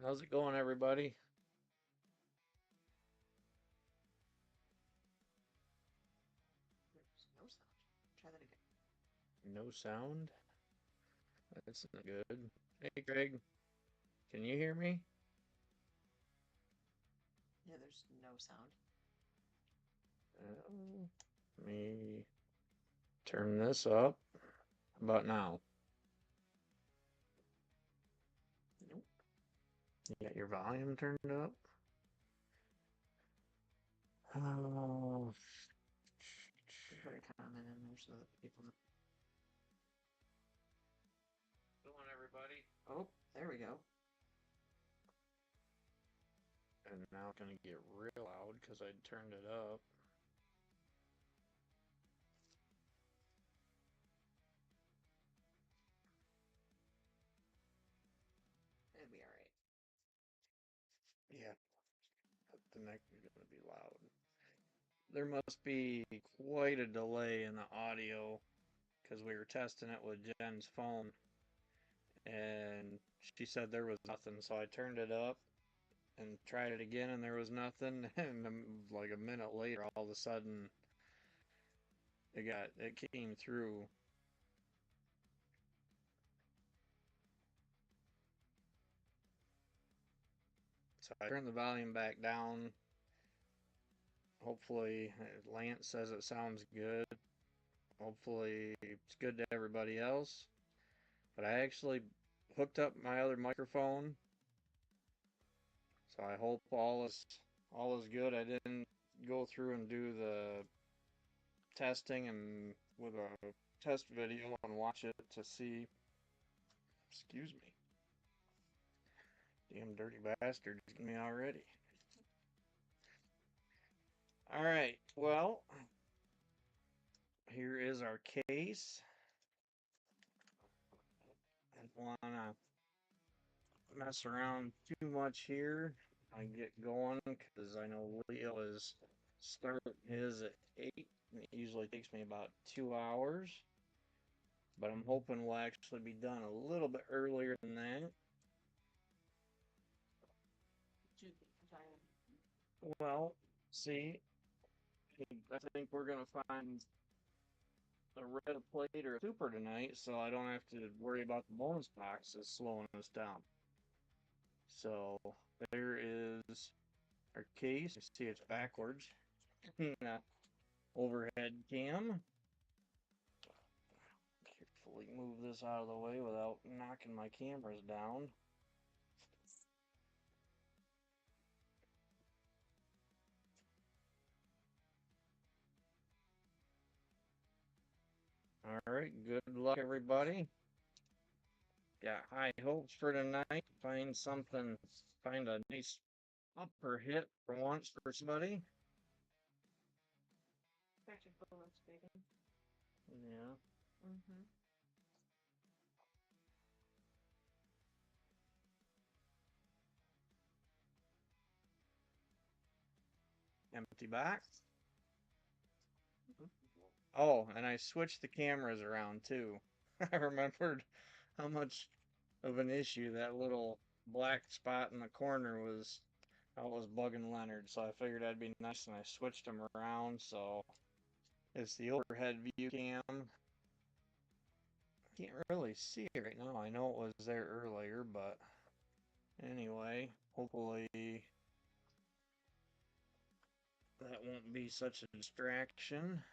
How's it going, everybody? There's no sound. Try that again. No sound? That's not good. Hey, Greg, can you hear me? Yeah, there's no sound. Let me turn this up. How about now? Nope. You got your volume turned up? Oh, Put a comment in there so that people know. going, everybody? Oh, there we go. And now it's gonna get real loud because I turned it up. It'll be all right. Yeah, the next is gonna be loud. There must be quite a delay in the audio because we were testing it with Jen's phone, and she said there was nothing, so I turned it up and tried it again, and there was nothing. And like a minute later, all of a sudden, it came through. So I turned the volume back down. Hopefully, Lance says it sounds good. Hopefully, it's good to everybody else. But I actually hooked up my other microphone, so I hope all is good. I didn't go through and do the testing and with a test video and watch it to see. Excuse me. Damn dirty bastard me already. All right. Well, here is our case. I don't want to mess around too much here. I get going because I know Leo is starting his at 8. And it usually takes me about 2 hours. But I'm hoping we'll actually be done a little bit earlier than that. Well, see, I think we're going to find a red plate or a super tonight, so I don't have to worry about the bonus boxes slowing us down. So there is our case. You see it's backwards. Overhead cam. Carefully move this out of the way without knocking my cameras down. All right, good luck, everybody. Got high hopes for tonight. Find a nice upper hit for once for somebody. Actually, bonus, baby. Yeah. Mm-hmm. Empty box. Oh, and I switched the cameras around too. I remembered how much of an issue that little black spot in the corner was. I was bugging Leonard, so I figured that'd be nice, and I switched them around. So it's the overhead view cam. Can't really see it right now. I know it was there earlier, but anyway, hopefully that won't be such a distraction.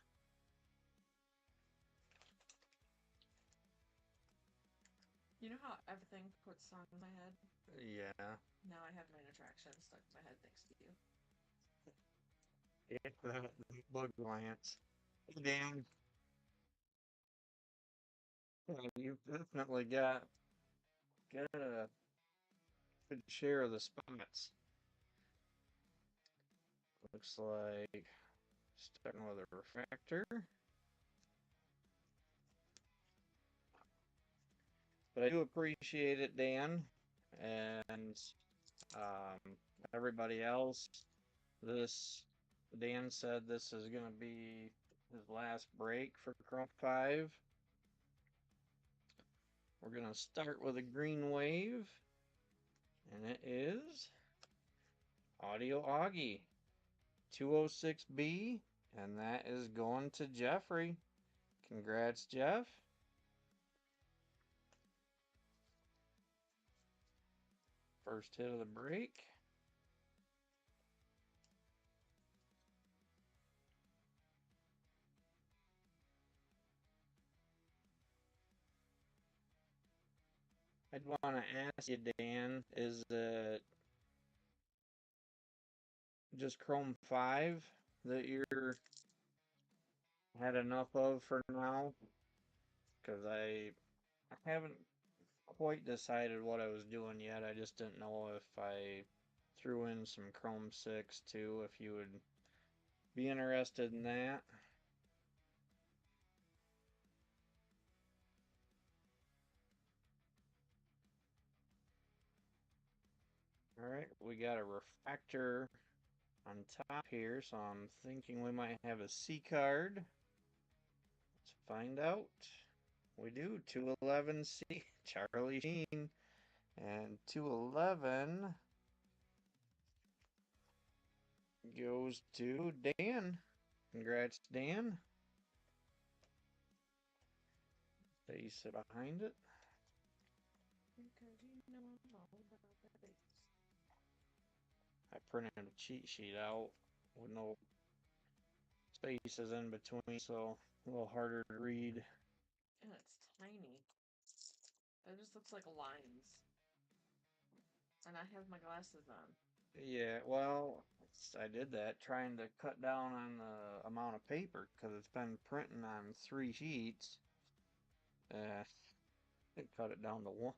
You know how everything puts songs in my head? Yeah. Now I have Night Attraction stuck in my head thanks to you. Yeah, that bug glance. Hey, Dan. You've definitely got a good share of the spots. Looks like starting with a refractor. But I do appreciate it, Dan, and um, everybody else. This Dan said this is going to be his last break for Chrome 5. We're going to start with a green wave, And it is Audio Augie 206B, and that is going to Jeffrey. Congrats, Jeff. First hit of the break. I'd want to ask you, Dan, is it just Chrome 5 that you're had enough of for now? Because I haven't quite decided what I was doing yet. I just didn't know if I threw in some Chrome 6 too, if you would be interested in that. Alright, we got a refractor on top here, so I'm thinking we might have a C card. Let's find out. We do. 211C, Charlie Sheen. And 211 goes to Dan. Congrats, Dan. Face it behind it. Because you know all about that base. I printed a cheat sheet out with no spaces in between, so a little harder to read. And it's tiny. It just looks like lines. And I have my glasses on. Yeah, well, I did that trying to cut down on the amount of paper because it's been printing on 3 sheets. It cut it down to 1.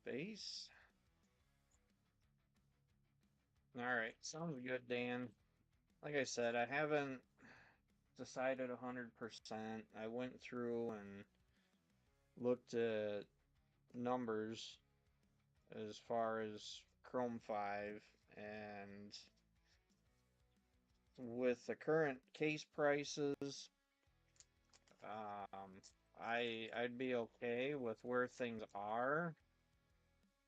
Base. Alright, sounds good, Dan. Like I said, I haven't decided 100%. I went through and looked at numbers as far as Chrome 5, and with the current case prices, I'd be okay with where things are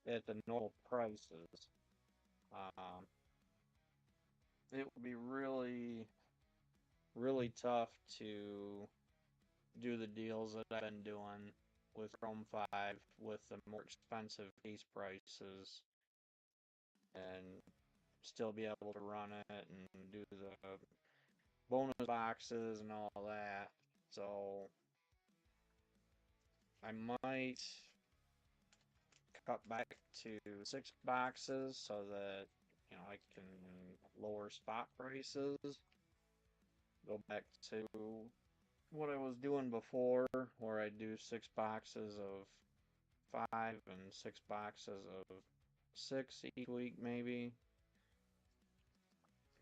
at the normal prices. Um, it would be really tough to do the deals that I've been doing with Chrome 5 with the more expensive case prices and still be able to run it and do the bonus boxes and all that. So I might cut back to 6 boxes so that I can lower spot prices. Go back to what I was doing before, where I do 6 boxes of 5 and 6 boxes of 6 each week, maybe.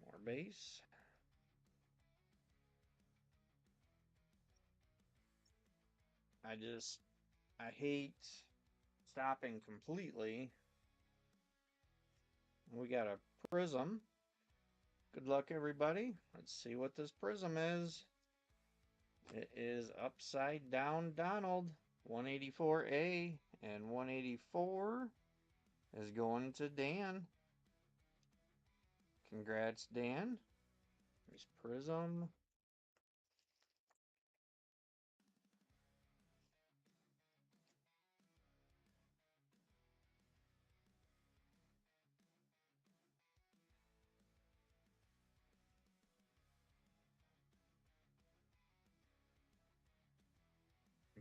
More base. I hate stopping completely. We got a prism. Good luck, everybody. Let's see what this prism is. It is Upside Down Donald, 184A, and 184 is going to Dan. Congrats, Dan. There's prism.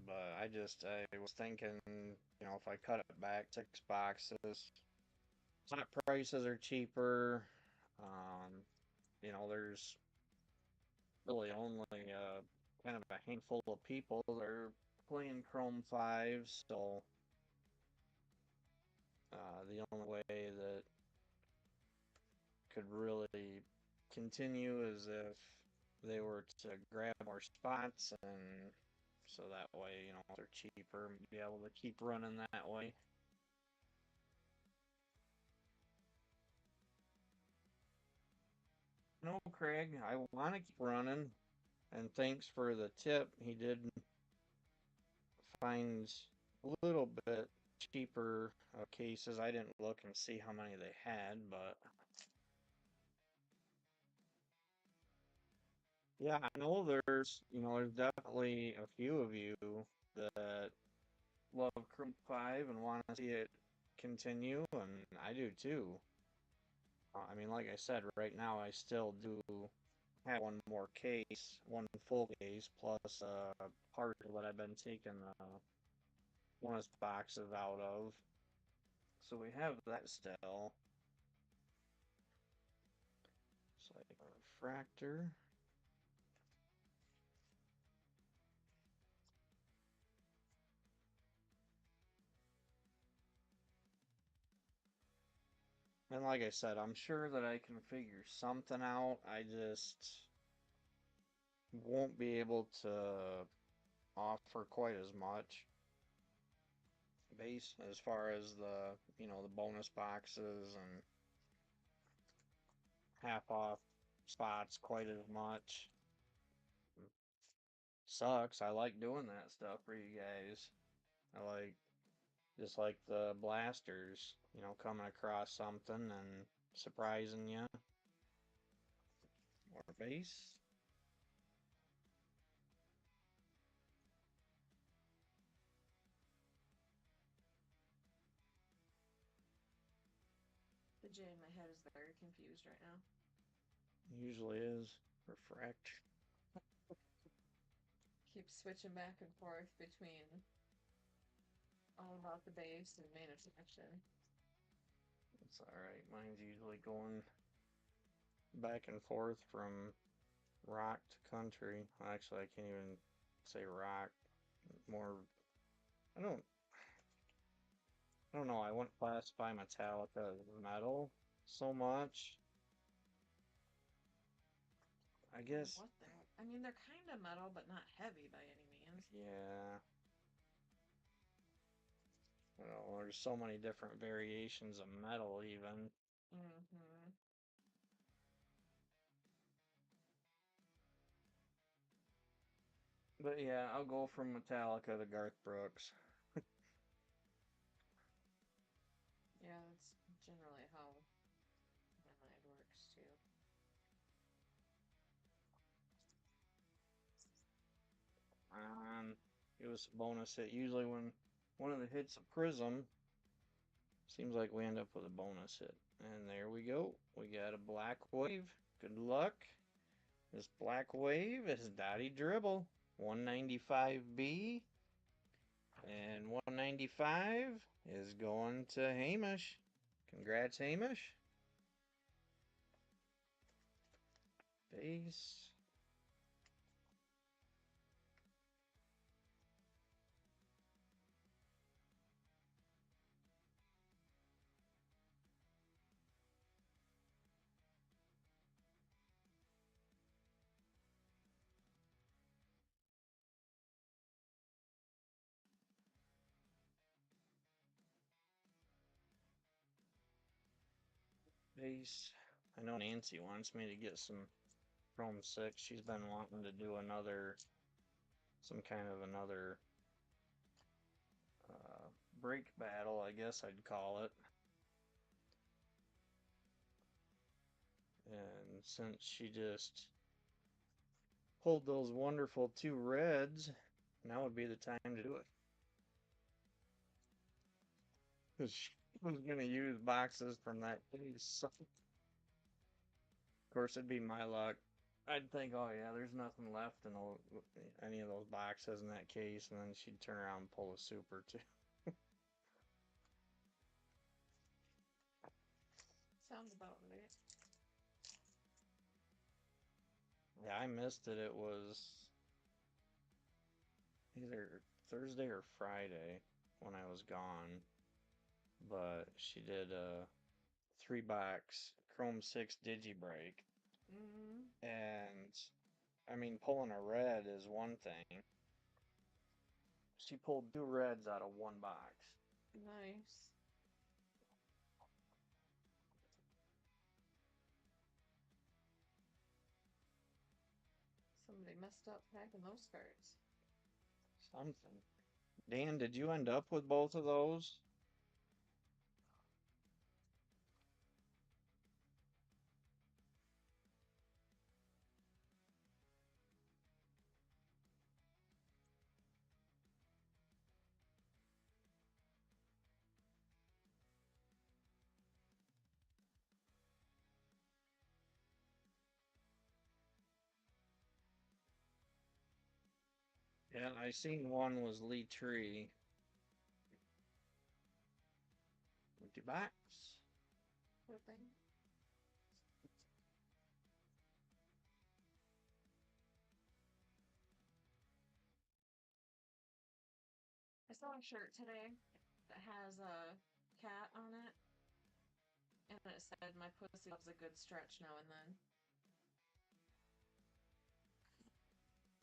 But I was thinking, if I cut it back 6 boxes, slot prices are cheaper. There's really only kind of a handful of people that are playing Chrome 5, so the only way that could really continue is if they were to grab more spots, and so that way, they're cheaper and be able to keep running that way. No, Craig, I want to keep running, and thanks for the tip. He did find a little bit cheaper cases. I didn't look and see how many they had, but yeah, I know there's definitely a few of you that love Chrome 5 and want to see it continue, and I do too. I mean, like I said, right now I still do have one more case, one full case, plus a partial that I've been taking one of the boxes out of. So we have that still. It's like a refractor. And like I said, I'm sure that I can figure something out. I just won't be able to offer quite as much base as far as the bonus boxes and half off spots quite as much. Sucks. I like doing that stuff for you guys. I like just like the blasters, coming across something and surprising you. Or base. The J in my head is very confused right now. Usually is refract. Keep switching back and forth between all about the base and main attraction. It's alright. Mine's usually going back and forth from rock to country. Actually, I can't even say rock. More, I don't, I don't know. I wouldn't classify Metallica as metal so much. I guess, What the? I mean, they're kind of metal, but not heavy by any means. yeah. There's so many different variations of metal, even. Mm-hmm. But yeah, I'll go from Metallica to Garth Brooks. Yeah, that's generally how my mind works too. It was a bonus hit. Usually, when one of the hits a prism, seems like we end up with a bonus hit. And there we go. We got a black wave. Good luck. This black wave is Dottie Dribble. 195B. And 195 is going to Hamish. Congrats, Hamish. Base. Base. I know Nancy wants me to get some Chrome 6. She's been wanting to do some kind of another uh, break battle, I guess I'd call it. And since she just pulled those wonderful two reds, now would be the time to do it. Because she was going to use boxes from that case. So, of course, it'd be my luck. I'd think, oh yeah, there's nothing left in any of those boxes in that case, and then she'd turn around and pull a super too. Sounds about right. Yeah, I missed it. It was either Thursday or Friday when I was gone. But she did a 3-box Chrome 6 Digi-Break. Mm-hmm. And, I mean, pulling a red is one thing. She pulled two reds out of one box. Nice. Somebody messed up packing those cards. Something. Dan, did you end up with both of those? Yeah, I seen one was Lee Tree. Empty box. Poor thing. I saw a shirt today that has a cat on it, and it said, "My pussy loves a good stretch now and then."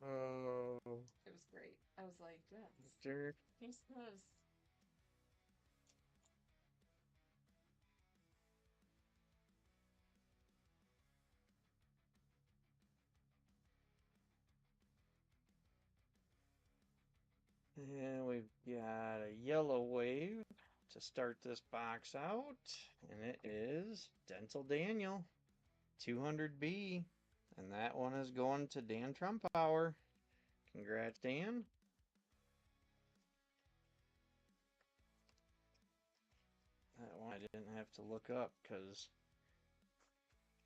Oh, It was great. I was like, yes, jerk. he does. And we've got a yellow wave to start this box out, and it is Dental Daniel 200B, and that one is going to Dan Trumpauer. Congrats, Dan. That one I didn't have to look up because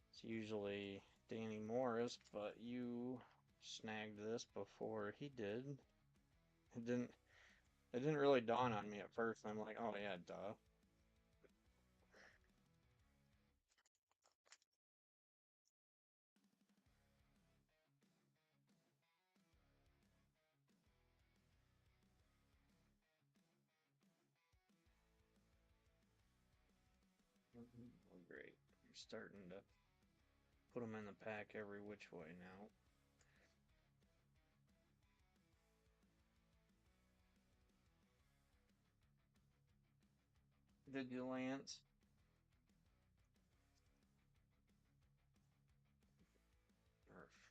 it's usually Danny Morris, but you snagged this before he did. It didn't. It didn't really dawn on me at first. I'm like, oh yeah, duh. Great. You're starting to put them in the pack every which way now. Did you, Lance?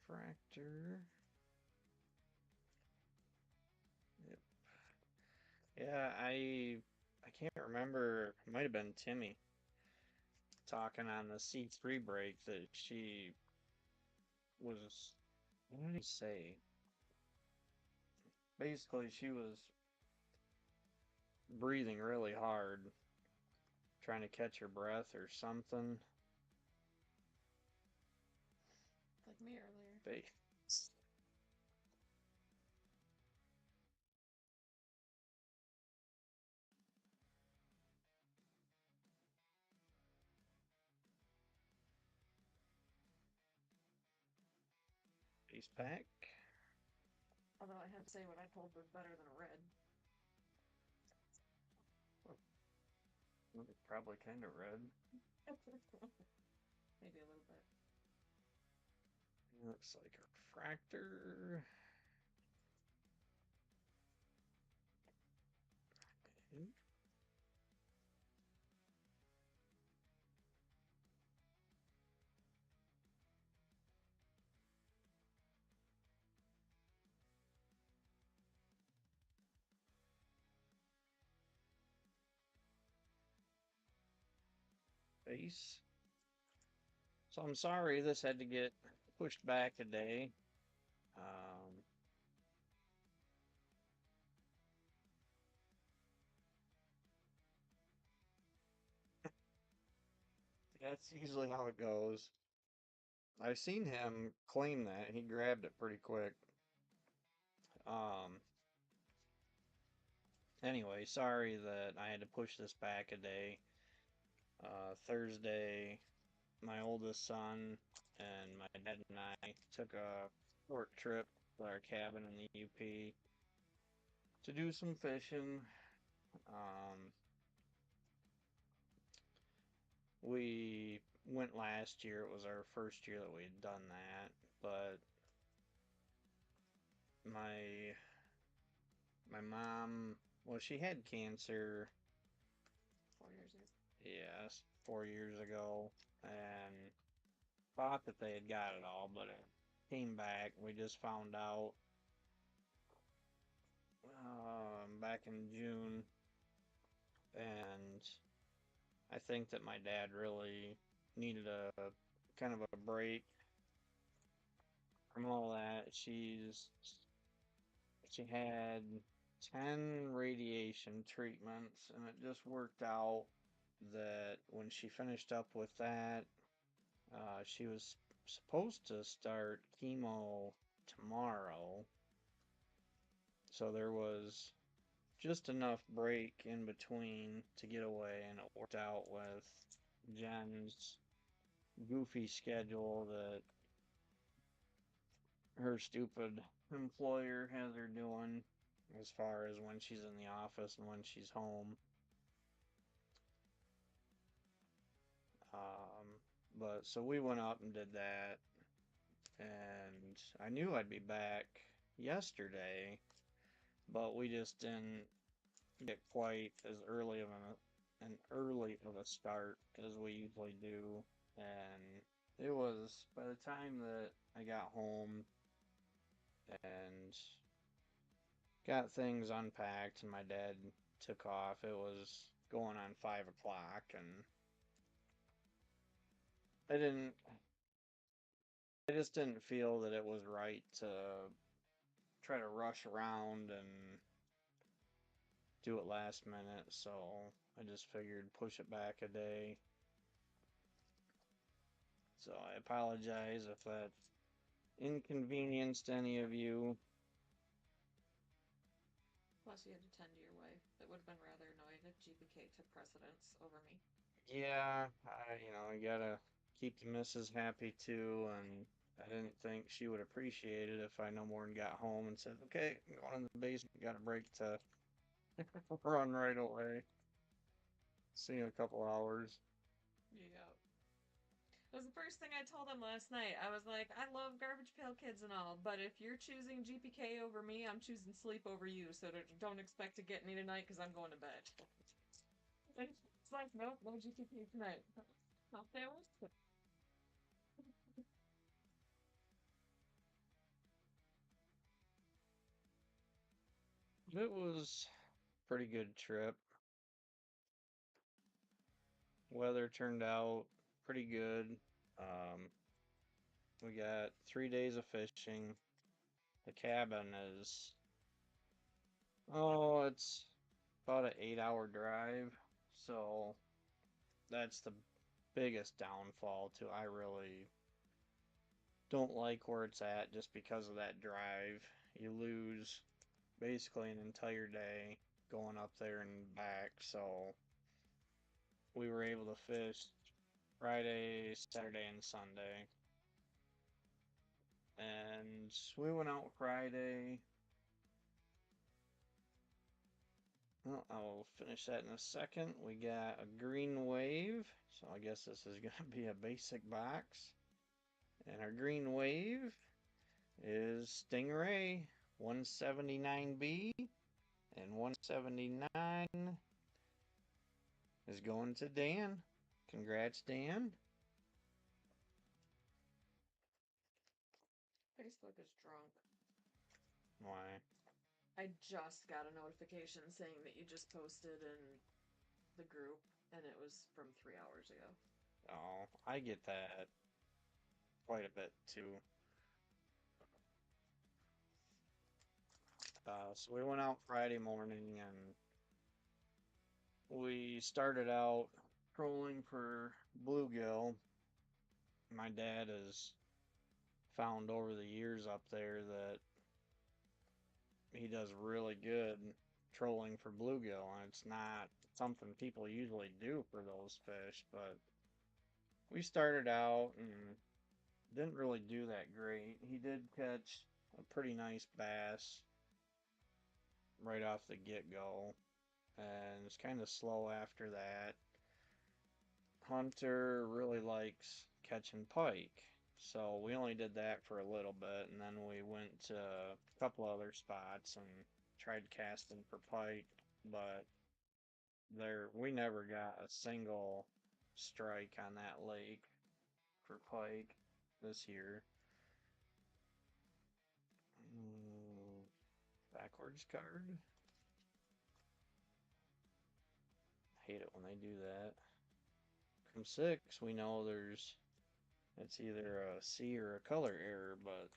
Refractor. Yep. Yeah, I can't remember. It might have been Timmy talking on the C3 break that she was. What did he say? Basically, she was breathing really hard, trying to catch her breath or something. Like me earlier. Face pack. Although I have to say, what I pulled was better than a red. Probably kind of red. Maybe a little bit. Looks like a refractor. Base. So I'm sorry this had to get pushed back a day. Um, that's usually how it goes. I've seen him claim that. He grabbed it pretty quick. Um, anyway, sorry that I had to push this back a day. Thursday, my oldest son and my dad and I took a short trip to our cabin in the UP to do some fishing. Um, we went last year. It was our first year that we had done that, but my my mom, well, she had cancer. 4 years ago. Yes, 4 years ago, and thought that they had got it all, but it came back. We just found out back in June, and I think that my dad really needed a kind of a break from all that. She had 10 radiation treatments, and it just worked out that when she finished up with that, she was supposed to start chemo tomorrow. So there was just enough break in between to get away, and it worked out with Jen's goofy schedule that her stupid employer has her doing as far as when she's in the office and when she's home. Um, but so we went up and did that, and I knew I'd be back yesterday, but we just didn't get quite as early of a start as we usually do, and it was by the time that I got home and got things unpacked and my dad took off, it was going on 5 o'clock, and I didn't I just didn't feel that it was right to try to rush around and do it last minute, so I just figured push it back a day. So I apologize if that inconvenienced any of you. Plus, you had to tend to your wife. It would have been rather annoying if GPK took precedence over me. Yeah, you gotta keep the missus happy too, and I didn't think she would appreciate it if I no more than got home and said, okay, I'm going in the basement, got a break to run right away. See you in a couple hours. Yeah. It was the first thing I told him last night. I was like, I love Garbage Pail Kids and all, but if you're choosing GPK over me, I'm choosing sleep over you, so don't expect to get me tonight because I'm going to bed. It's like, nope, no GPK tonight. Not there. It was a pretty good trip. Weather turned out pretty good. Um, we got 3 days of fishing. The cabin is, oh, it's about an 8 hour drive. So that's the biggest downfall to I really don't like where it's at just because of that drive. You lose basically an entire day going up there and back. So we were able to fish Friday, Saturday, and Sunday. And we went out Friday. Well, I'll finish that in a second. We got a green wave. So I guess this is going to be a basic box. And our green wave is Stingray 179B. And 179 is going to Dan. Congrats, Dan. Facebook is drunk. Why? I just got a notification saying that you just posted in the group, and it was from 3 hours ago. Oh, I get that quite a bit too. So we went out Friday morning and we started out trolling for bluegill. My dad has found over the years up there that he does really good trolling for bluegill, and it's not something people usually do for those fish, but we started out and didn't really do that great. He did catch a pretty nice bass right off the get-go, and it's kind of slow after that. Hunter really likes catching pike, so we only did that for a little bit, and then we went to a couple other spots and tried casting for pike, but there we never got a single strike on that lake for pike this year. Backwards card. Hate it when they do that. From 6, we know it's either a C or a color error, but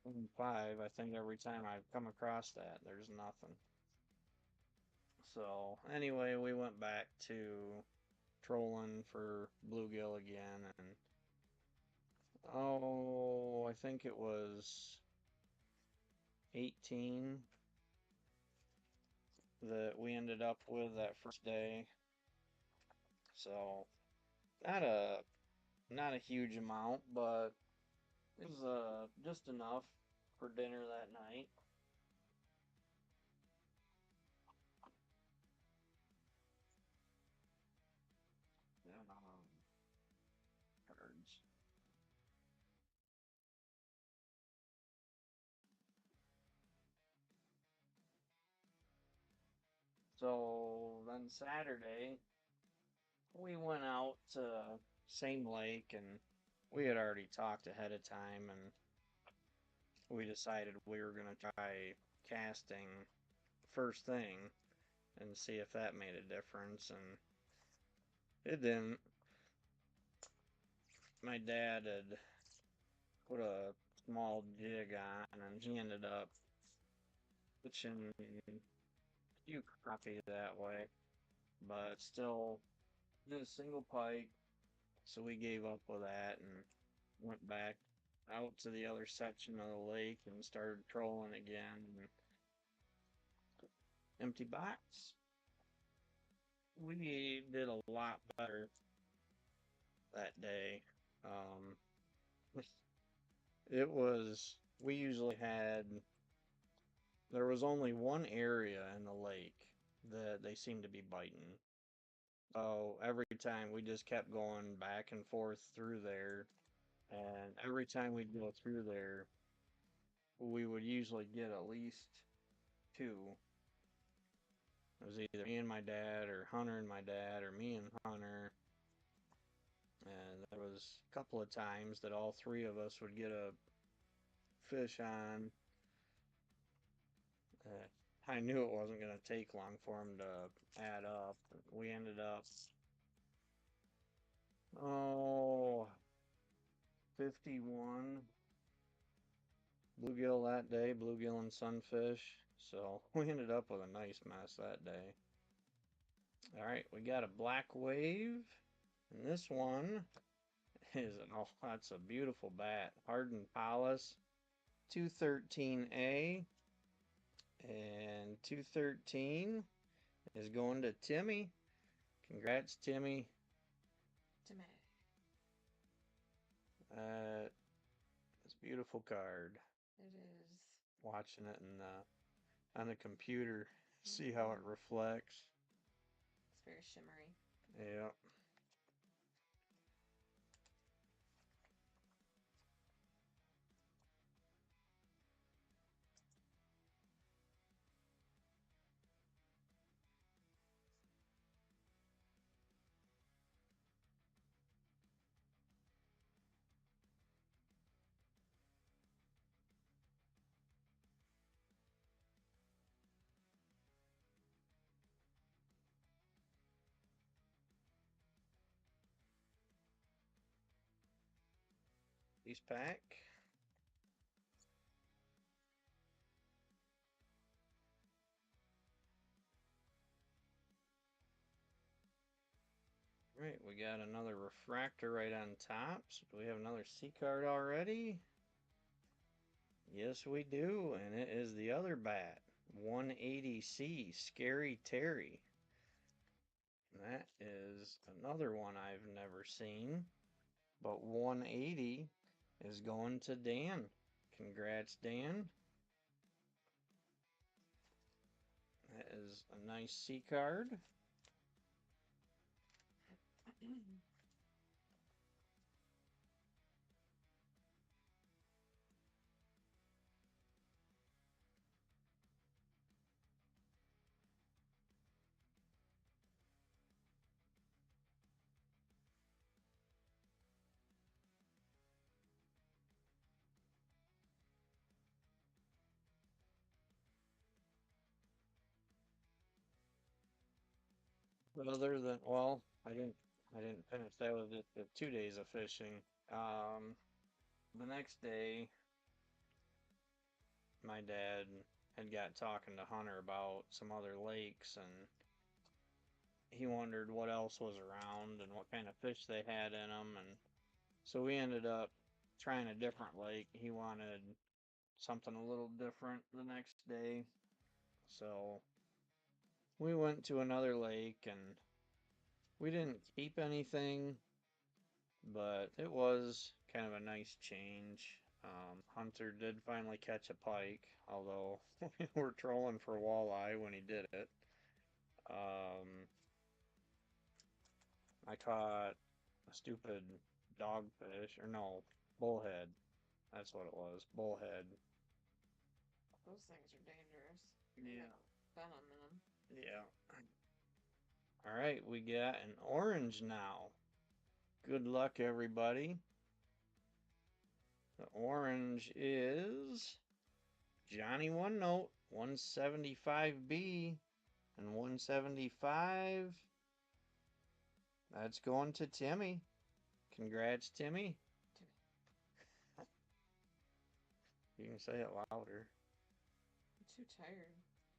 from 5, I think every time I've come across that, there's nothing. So anyway, we went back to trolling for bluegill again, and I think it was 18 that we ended up with that first day. So not a not a huge amount, but it was just enough for dinner that night. And, cards. So then Saturday we went out to same lake, and we had already talked ahead of time, and we decided we were gonna try casting first thing and see if that made a difference, and it didn't. My dad had put a small jig on, and he ended up pitching a few crappie that way, but still did a single pike, so we gave up with that and went back out to the other section of the lake and started trolling again. And empty box. We did a lot better that day. Um, it was, we usually had, there was only one area in the lake that they seemed to be biting. So every time we just kept going back and forth through there, and every time we'd go through there, we would usually get at least two. It was either me and my dad, or Hunter and my dad, or me and Hunter. And there was a couple of times that all three of us would get a fish on. I knew it wasn't going to take long for them to add up. We ended up, oh, 51 bluegill that day, bluegill and sunfish. So we ended up with a nice mess that day. All right, we got a black wave. And this one that's a beautiful bat. Hardened Palis 213A. And 213 is going to Timmy. Congrats, Timmy. Timmy. It's a beautiful card. It is. Watching it on the computer, see how it reflects. It's very shimmery. Yeah. Piece pack. Right, we got another refractor right on top. So do we have another C card already? Yes, we do, and it is the other bat, 180C, Scary Terry. That is another one I've never seen, but 180 is going to Dan. Congrats, Dan. That is a nice C card. Other than, well, I didn't finish. That was just the 2 days of fishing. Um, the next day, my dad had got talking to Hunter about some other lakes, and he wondered what else was around and what kind of fish they had in them, and so we ended up trying a different lake. He wanted something a little different the next day, so we went to another lake, and we didn't keep anything, but it was kind of a nice change. Hunter did finally catch a pike, although we were trolling for walleye when he did it. Um, I caught a stupid dogfish, or no, bullhead. That's what it was, bullhead. Those things are dangerous. Yeah. Venom in them. Yeah. All right, we got an orange now. Good luck, everybody. The orange is Johnny One Note, 175B, and 175. That's going to Timmy. Congrats, Timmy. You can say it louder. I'm too tired.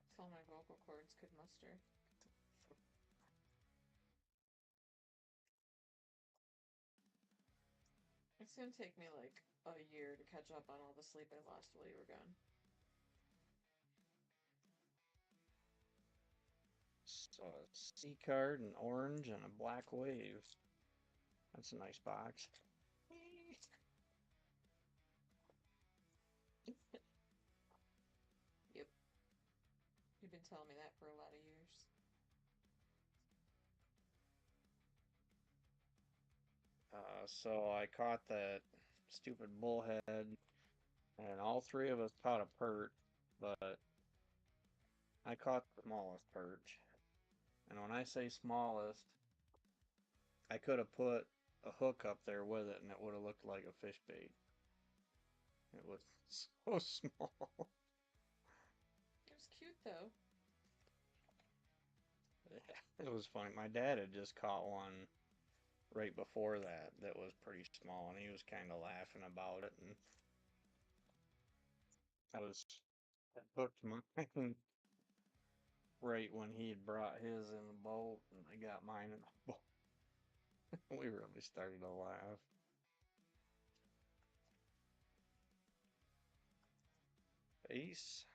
That's all my vocal cords could muster. It's gonna take me like a year to catch up on all the sleep I lost while you were gone. So a C card, an orange, and a black wave. That's a nice box. Yep. You've been telling me that for a lot of years. So I caught that stupid bullhead, and all three of us caught a perch, but I caught the smallest perch. And when I say smallest, I could have put a hook up there with it and it would have looked like a fish bait. It was so small. It was cute though. It was funny. My dad had just caught one right before that that was pretty small, and he was kind of laughing about it. And I was hooked mine right when he had brought his in the boat, and I got mine in the boat. We really started to laugh. Ace.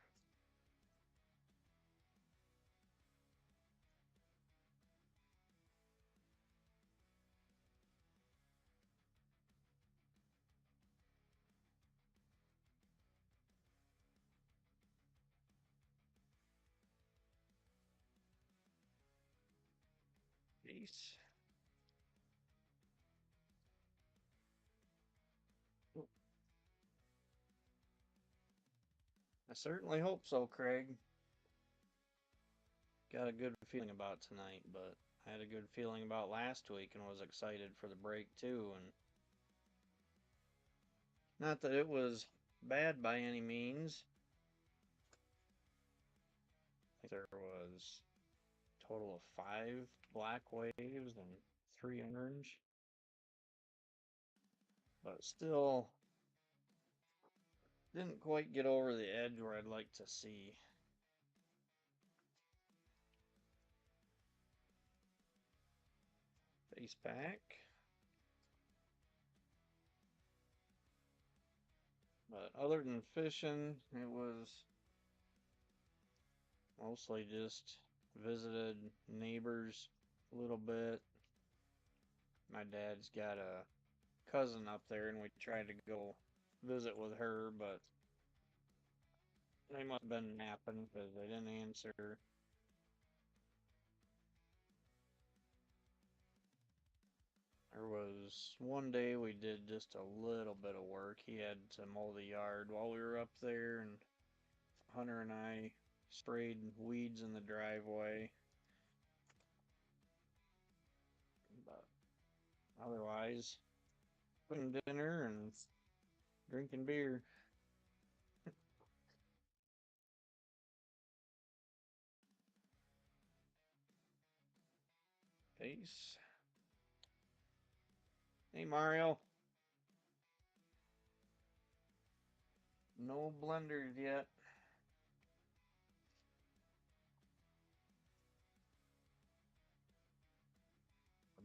Ace. I certainly hope so, Craig. Got a good feeling about tonight, but I had a good feeling about last week and was excited for the break too. And not that it was bad by any means. I think there was a total of 5 black waves and 3 orange, but still didn't quite get over the edge where I'd like to see. Face back. But other than fishing, it was mostly just visited neighbors a little bit. My dad's got a cousin up there, and we tried to go visit with her, but they must have been napping because they didn't answer. There was one day we did just a little bit of work. He had to mow the yard while we were up there, and Hunter and I sprayed weeds in the driveway. But otherwise, cooking dinner and drinking beer. Base. Hey, Mario. No blenders yet.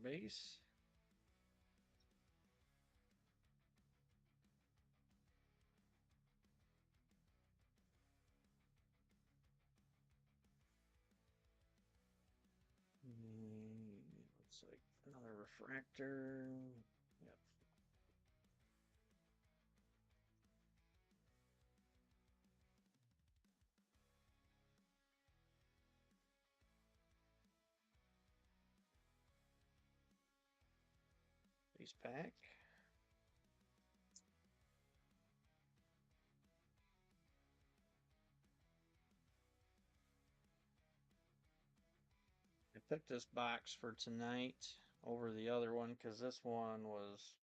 Base. Looks like another refractor. Yep. Base pack. I picked this box for tonight over the other one because this one was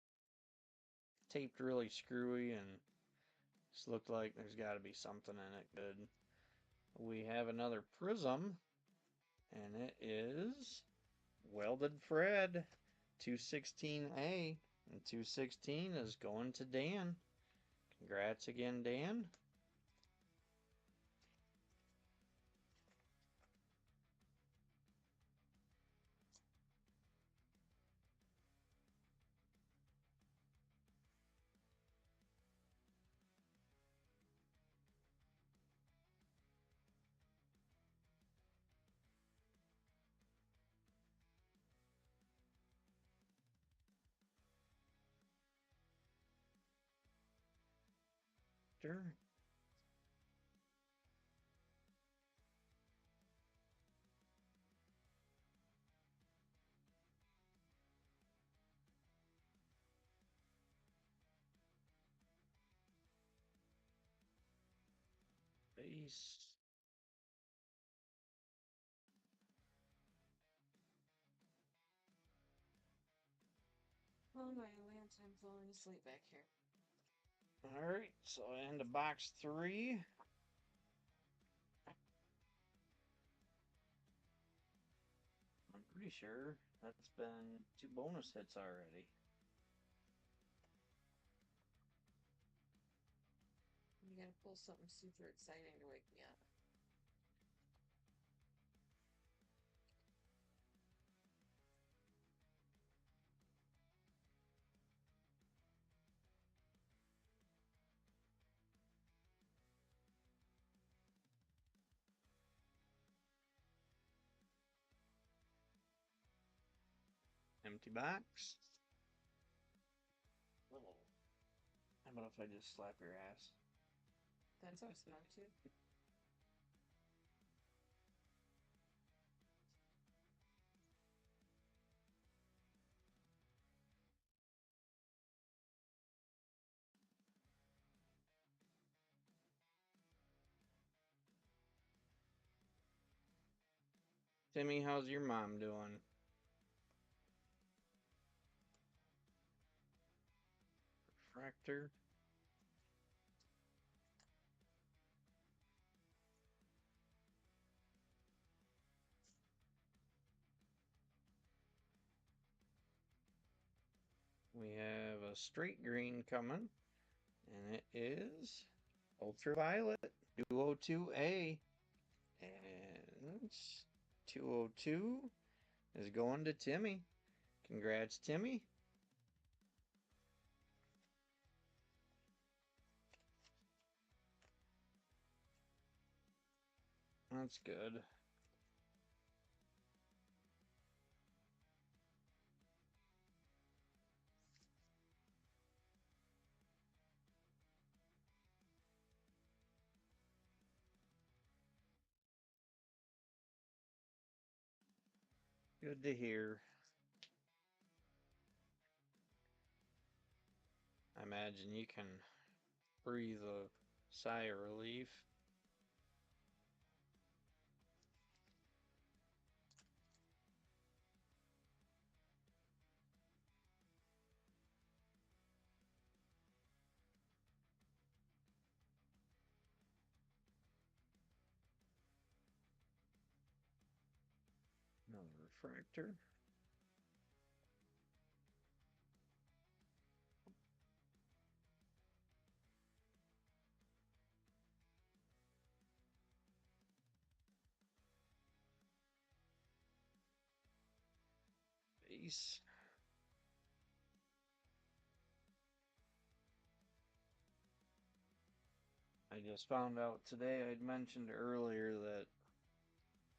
taped really screwy and just looked like there's got to be something in it good. We have another prism, and it is Welded Fred 216A, and 216 is going to Dan. Congrats again, Dan. Sure. Base. Oh my Lance, I'm falling asleep back here. Alright, so into box 3. I'm pretty sure that's been 2 bonus hits already. You gotta pull something super exciting to wake me up. Empty box. Oh. How about if I just slap your ass? That's how it's meant to. Timmy, how's your mom doing? Refractor. We have a straight green coming, and it is Ultraviolet 202A. And 202 is going to Timmy. Congrats, Timmy. That's good. Good to hear. I imagine you can breathe a sigh of relief. Another refractor. Peace. I just found out today, I'd mentioned earlier that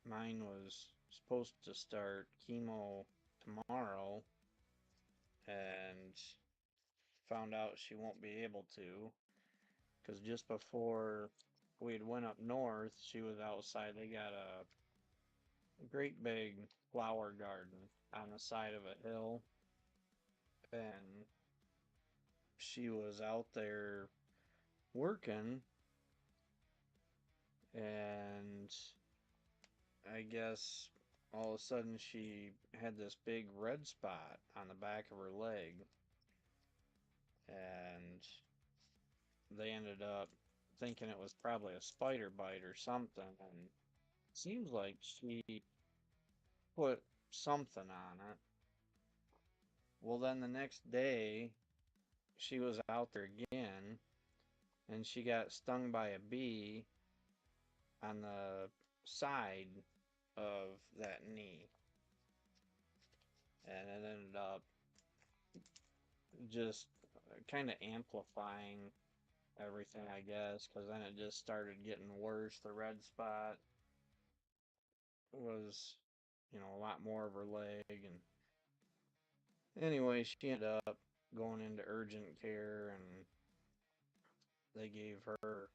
mine was supposed to start chemo tomorrow, and found out she won't be able to, because just before we had went up north, she was outside. They got a great big flower garden on the side of a hill, and she was out there working, and I guess all of a sudden she had this big red spot on the back of her leg, and they ended up thinking it was probably a spider bite or something, and it seems like she put something on it. Well, then the next day she was out there again, and she got stung by a bee on the side of that knee, and it ended up just kind of amplifying everything, I guess, because then it just started getting worse. The red spot was, a lot more of her leg, and anyway, she ended up going into urgent care, and they gave her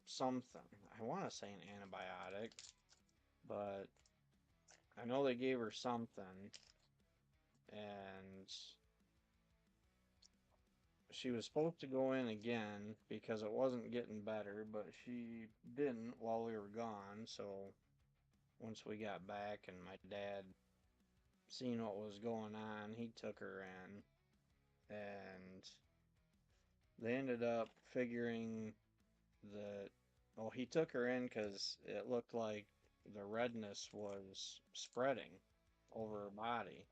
something. I want to say an antibiotic, but I know they gave her something, and she was supposed to go in again because it wasn't getting better, but she didn't while we were gone. So once we got back and my dad seen what was going on, he took her in, and they ended up figuring that, well, he took her in because it looked like the redness was spreading over her body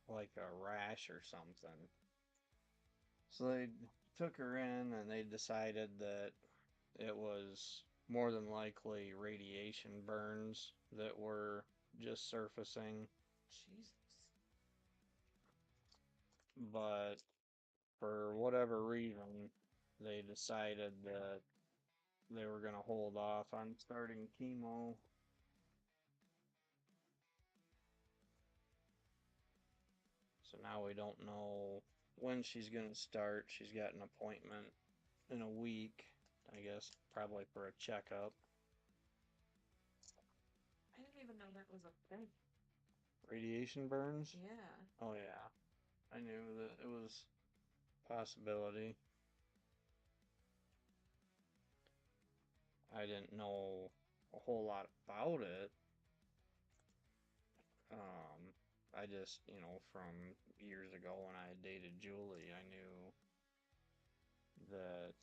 like a rash or something. So they took her in, and they decided that it was more than likely radiation burns that were just surfacing. Jesus. But for whatever reason, they decided that they were going to hold off on starting chemo. So now we don't know when she's going to start. She's got an appointment in a week, I guess, probably for a checkup. I didn't even know that was a thing. Radiation burns? Yeah. Oh, yeah. I knew that it was a possibility. I didn't know a whole lot about it. I just, from years ago when I dated Julie, I knew that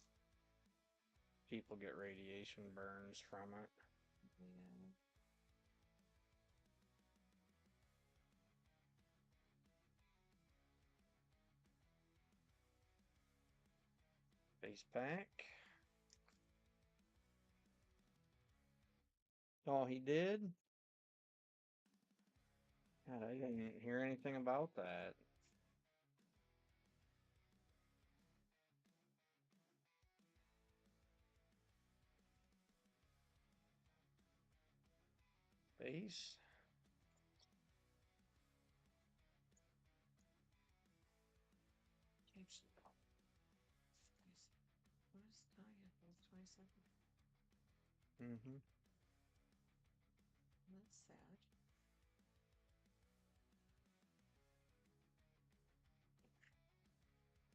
people get radiation burns from it. Yeah. Face pack. Oh, he did? God, I didn't hear anything about that. Face? Actually, what is, oh yeah, it was 22nd. Mm-hmm. That's sad.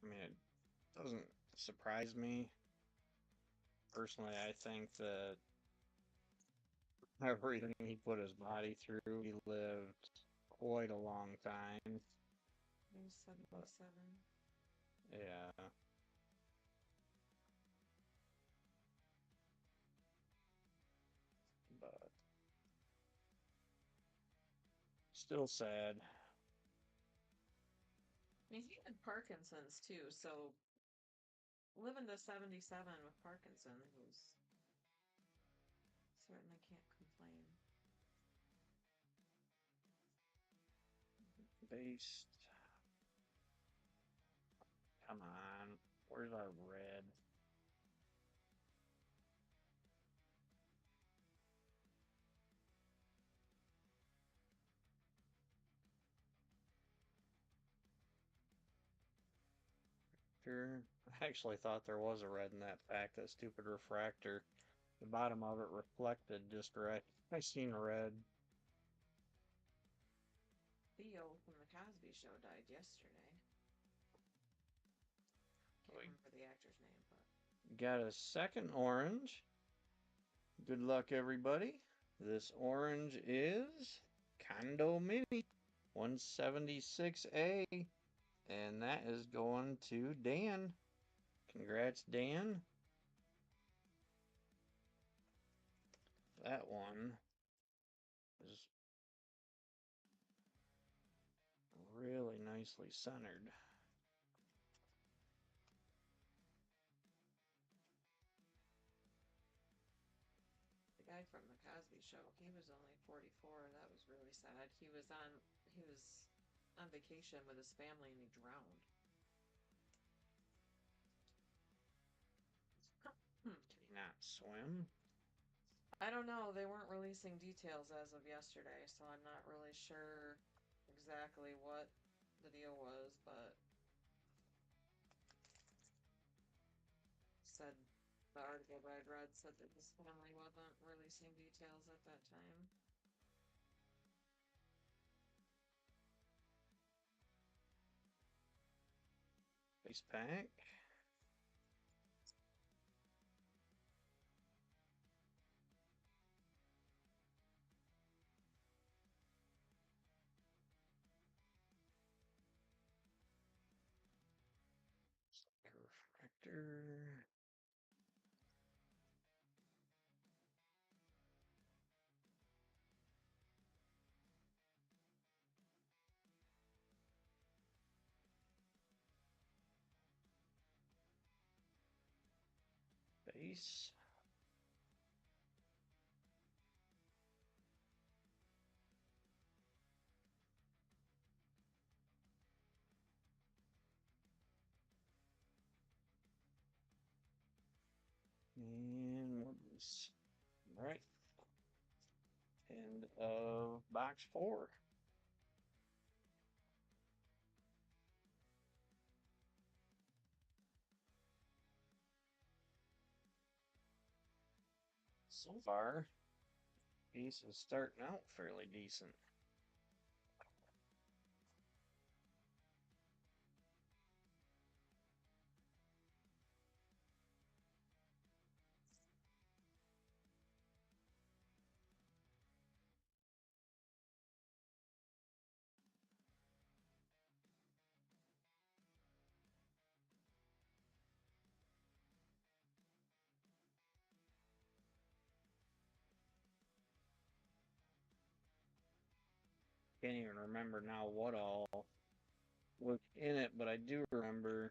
I mean, it doesn't surprise me. Personally, I think that everything he put his body through, he lived quite a long time. It was But 77. yeah, but still sad. I mean, he had Parkinson's too, so living to 77 with Parkinson's certainly can't complain. Base. Come on. Where's our red? I actually thought there was a red in that pack. That stupid refractor. The bottom of it reflected just right. I seen red. Theo from the Cosby Show died yesterday. Can't remember the actor's name, but Got a second orange. Good luck, everybody. This orange is Condo Mini 176A. And that is going to Dan. Congrats, Dan. That one is really nicely centered. the guy from the Cosby Show, he was only 44. That was really sad. He was on vacation with his family and he drowned. Can he not swim? I don't know. They weren't releasing details as of yesterday, so I'm not really sure exactly what the deal was, but said the article that I'd read said that his family wasn't releasing details at that time. Base pack. Refractor. Base. And what was right? End of box 4. So far, Ace is starting out fairly decent. Can't even remember now what all was in it, but I do remember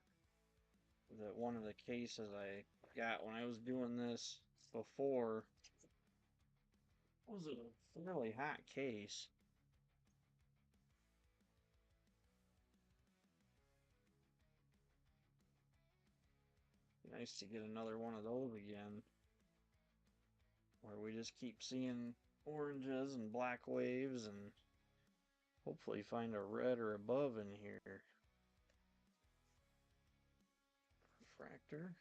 that one of the cases I got when I was doing this before was a fairly hot case. Nice to get another one of those again, where we just keep seeing oranges and black waves and hopefully find a red or above in here. Refractor.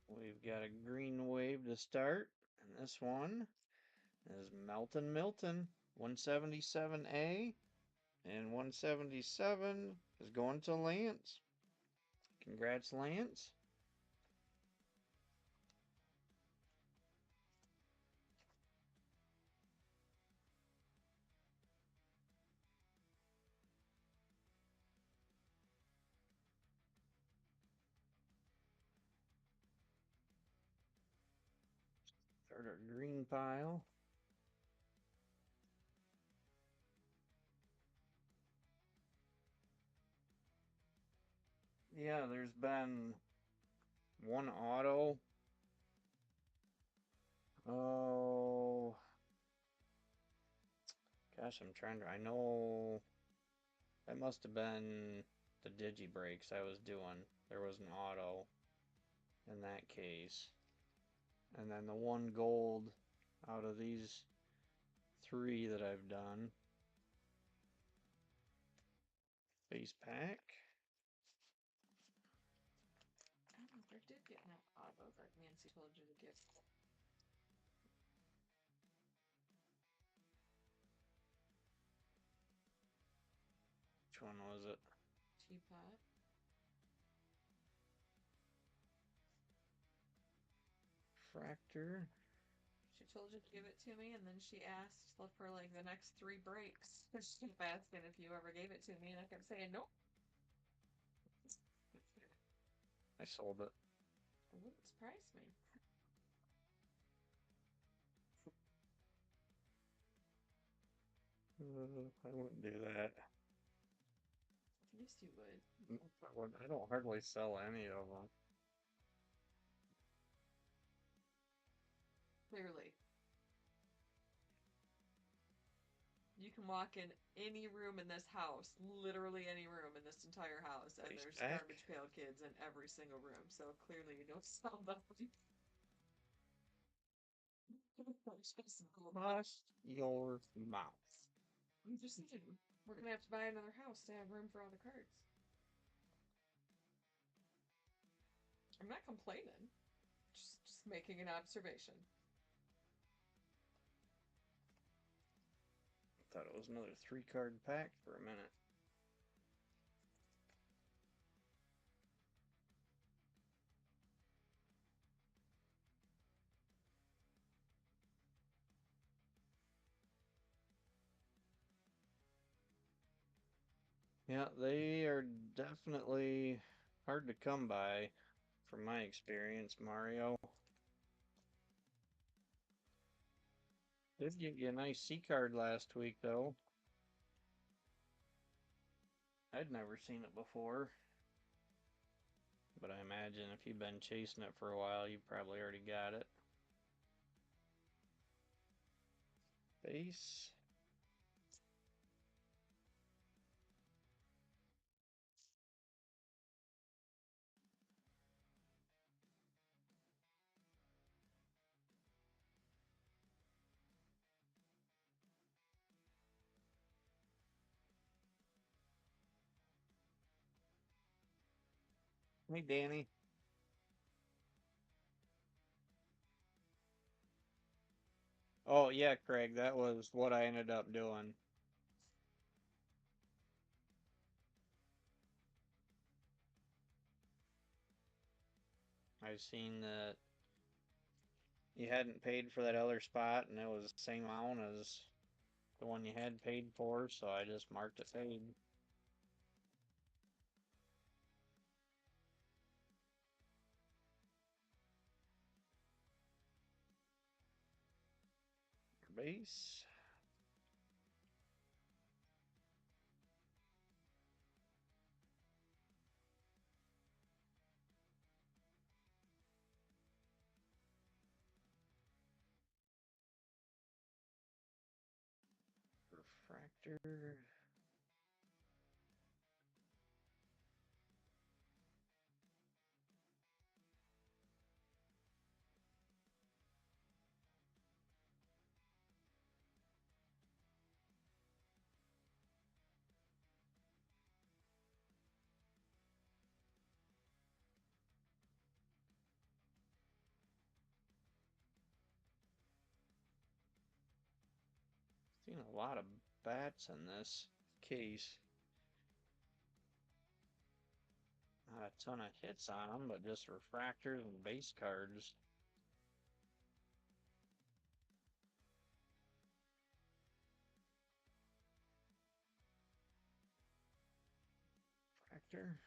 We've got a green wave to start, and this one is Melton Milton 177A, and 177 is going to Lance. Congrats, Lance. Start our green pile. Yeah, there's been one auto. Oh, gosh, I'm trying to. I know that must have been the digi brakes I was doing. There was an auto in that case. And then the one gold out of these three that I've done. Base pack. Oh, there did get an auto that Nancy told you to get. Which one was it? Teapot. Fractor. She told you to give it to me, and then she asked for like the next 3 breaks. She kept asking if you ever gave it to me, and I kept saying nope. I sold it. It wouldn't surprise me. I wouldn't do that. Yes, you would. I don't hardly sell any of them. Clearly. You can walk in any room in this house, literally any room in this entire house, and Base there's pack. Garbage Pail Kids in every single room. So clearly you don't sell them. Bust your mouth. I'm just saying, we're gonna have to buy another house to have room for all the cards. I'm not complaining, just making an observation. Thought it was another 3 card pack for a minute. Yeah, they are definitely hard to come by, from my experience, Mario. Did get you a nice C card last week, though. I'd never seen it before. But I imagine if you've been chasing it for a while, you probably already got it. Base. Hey, Danny. Oh, yeah, Craig, that was what I ended up doing. I seen that you hadn't paid for that other spot, and it was the same amount as the one you had paid for, so I just marked it paid. Base. Refractor. Seen a lot of bats in this case. Not a ton of hits on them, but just refractors and base cards. Refractor.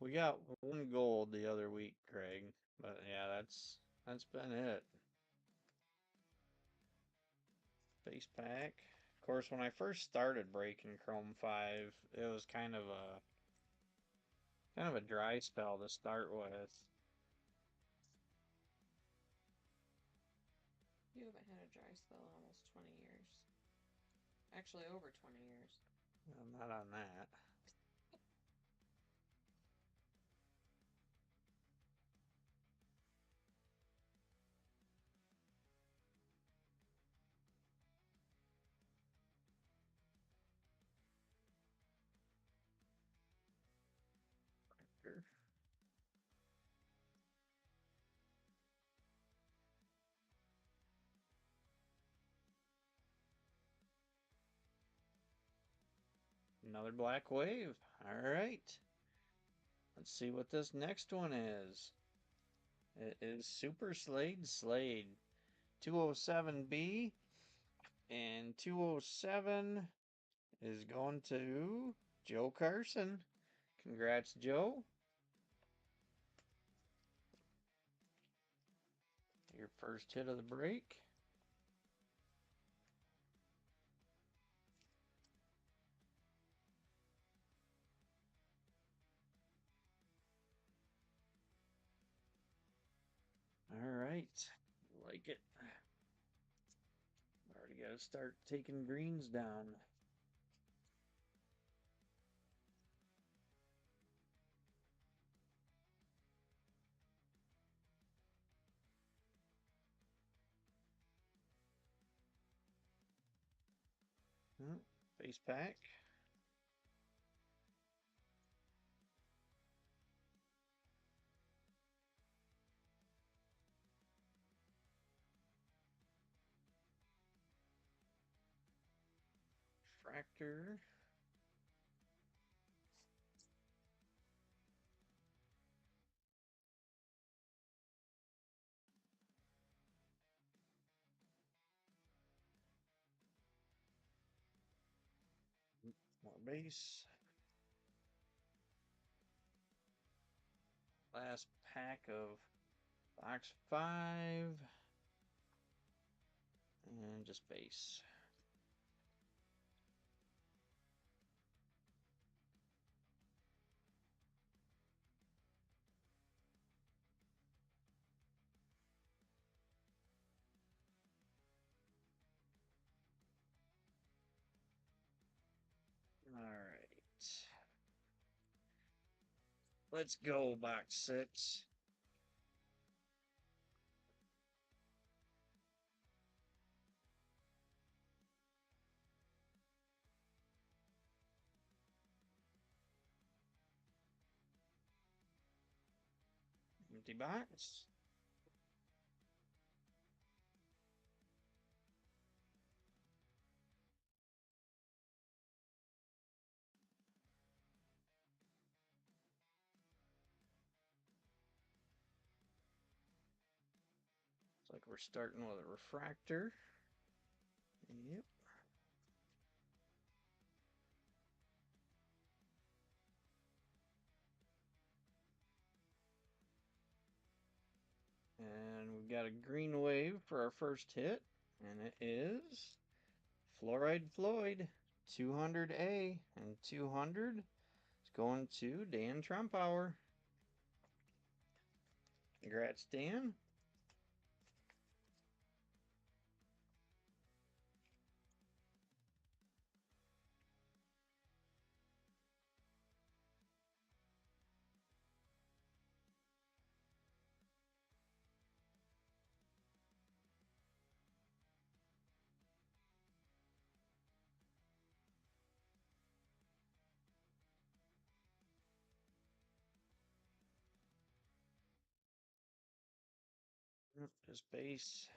We got one gold the other week, Craig. But yeah, that's been it. Face pack. Of course, when I first started breaking Chrome 5, it was kind of a dry spell to start with. You haven't had a dry spell in almost 20 years. Actually, over 20 years. I'm not on that. Another black wave. All right. Let's see what this next one is. It is Super Slade 207B, and 207 is going to Joe Carson. Congrats, Joe. Your first hit of the break. All right. Like it. Already got to start taking greens down. Face pack. Fractor. More base. Last pack of box 5. And just base. All right. Let's go, box 6. Empty box. Looks like we're starting with a refractor. Yep. And we've got a green wave for our first hit. And it is Fluoride Floyd 200A. And 200 is going to Dan Trumpauer. Congrats, Dan. Just base.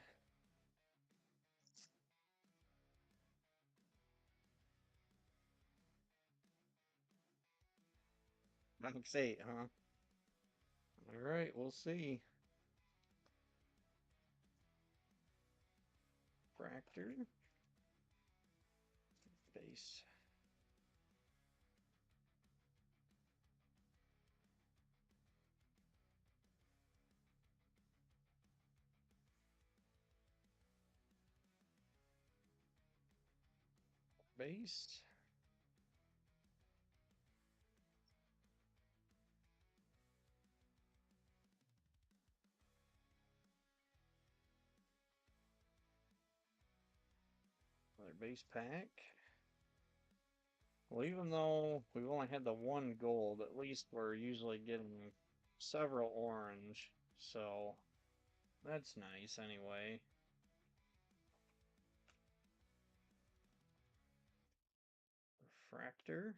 Box 8, huh? All right, we'll see. Fractor. Base. base. Another base pack. Well, even though we've only had the one gold, at least we're usually getting several orange, so that's nice anyway. Refractor.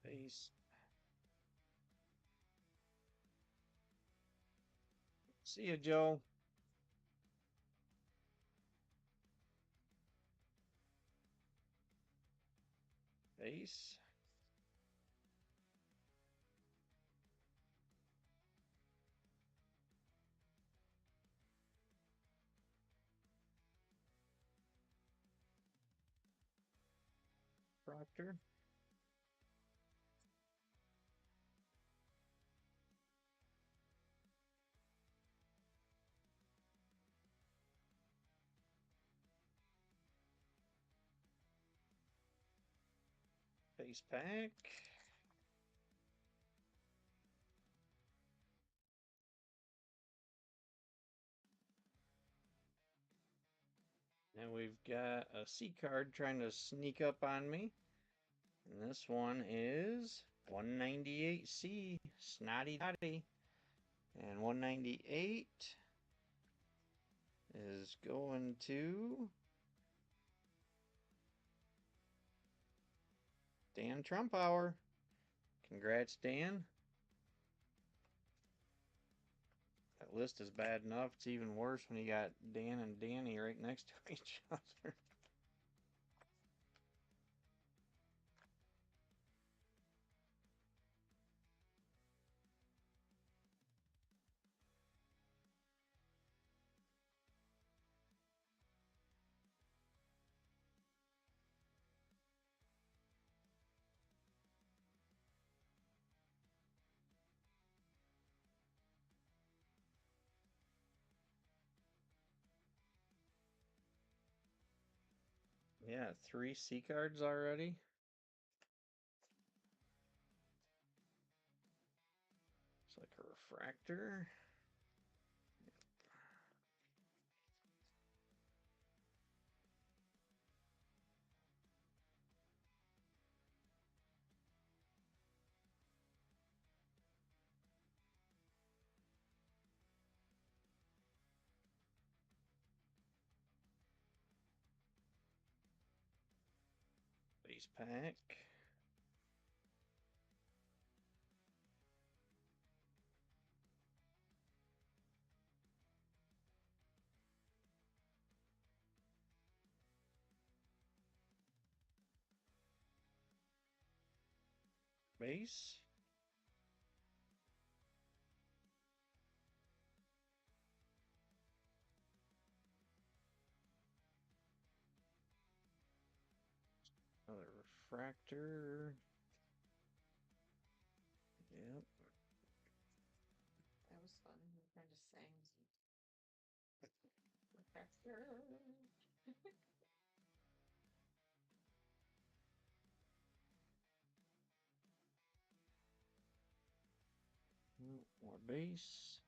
Base. See ya, Joe. Base. Proctor. Base pack. And we've got a C card trying to sneak up on me. And this one is 198C, Snotty Dotty. And 198 is going to Dan Trumpauer. Congrats, Dan. That list is bad enough. It's even worse when you got Dan and Danny right next to each other. Yeah, 3 C cards already. It's like a refractor. Base pack. Base. Another refractor. Yep. That was fun. We kind of sang. Refractor. More base.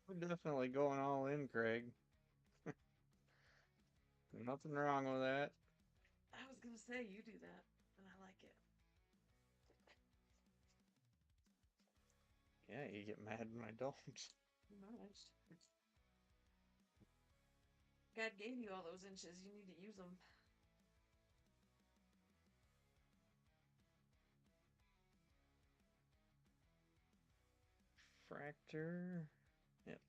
We're definitely going all in, Craig. Nothing wrong with that. I was gonna say you do that, and I like it. Yeah, you get mad when I don't. Nice. God gave you all those inches. You need to use them. Fractor. Yep.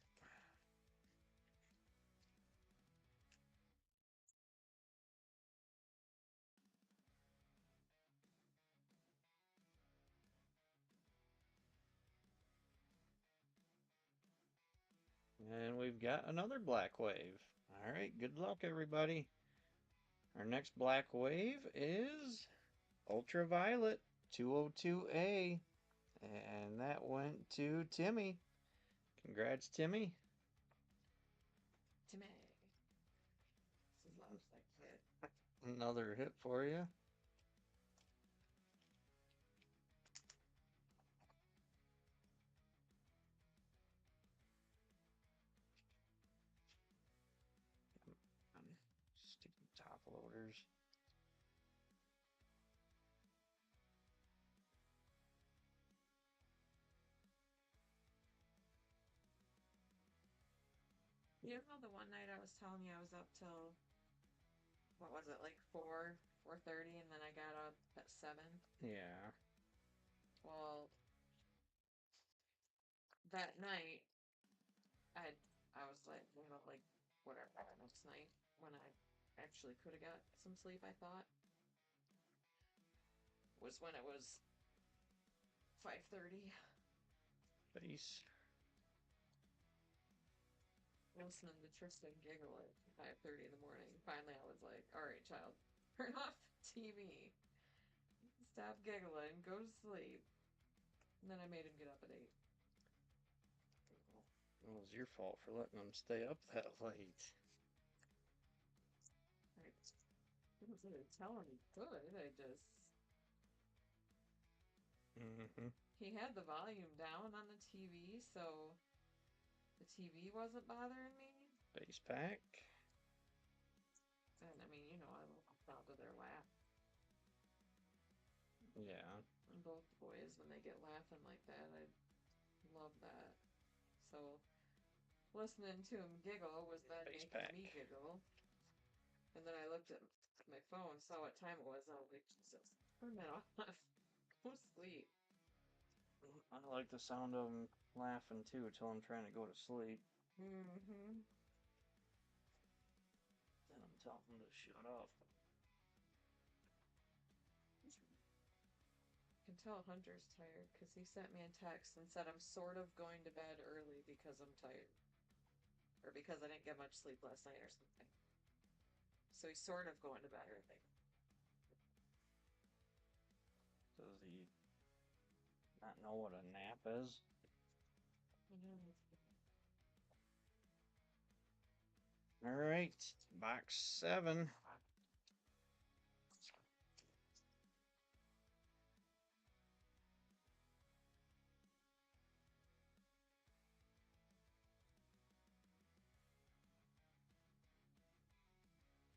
And we've got another black wave. All right, good luck, everybody. Our next black wave is Ultraviolet 202A. And that went to Timmy. Congrats, Timmy. Timmy. This is loves that kid. Another hit for you. Stupid top loaders. You know the one night I was telling you I was up till what was it, like 4:30, and then I got up at 7. Yeah. Well, that night I I was like, like whatever. Next night when I actually could have got some sleep, I thought was when it was 5:30. Face. Listening to Tristan giggle at 5:30 in the morning. Finally, I was like, "All right, child, turn off the TV, stop giggling, go to sleep." And then I made him get up at 8. It was your fault for letting them stay up that late. I didn't tell him he could. I just Mm-hmm. he had the volume down on the TV, so the TV wasn't bothering me. Face pack. And I mean, I looked down to their lap. Yeah. And both boys, when they get laughing like that, I love that. So listening to him giggle was then Face making pack. me giggle. And then I looked at my phone, saw what time it was, and I was like, Jesus, turn that off. Go to sleep. I like the sound of them laughing too until I'm trying to go to sleep. Mm-hmm. Then I'm telling them to shut up. I can tell Hunter's tired because he sent me a text and said I'm sort of going to bed early because I'm tired. Or because I didn't get much sleep last night or something. So he's sort of going to bed early. Does he not know what a nap is? Mm-hmm. All right, box 7.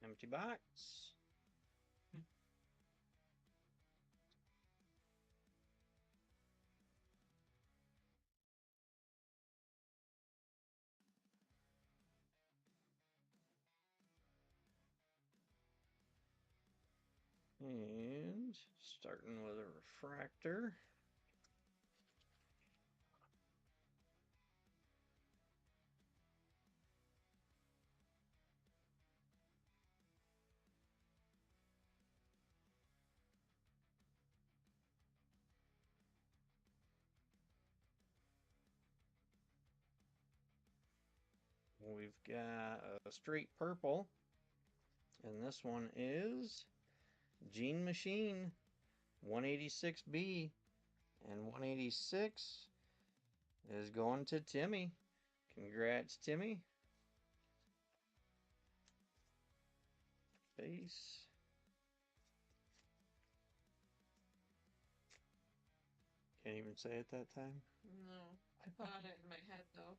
Empty box. And starting with a refractor. We've got a straight purple. And this one is Gene Machine 186B. And 186 is going to Timmy. Congrats, Timmy. Face. Can't even say it that time. No, I thought it in my head though.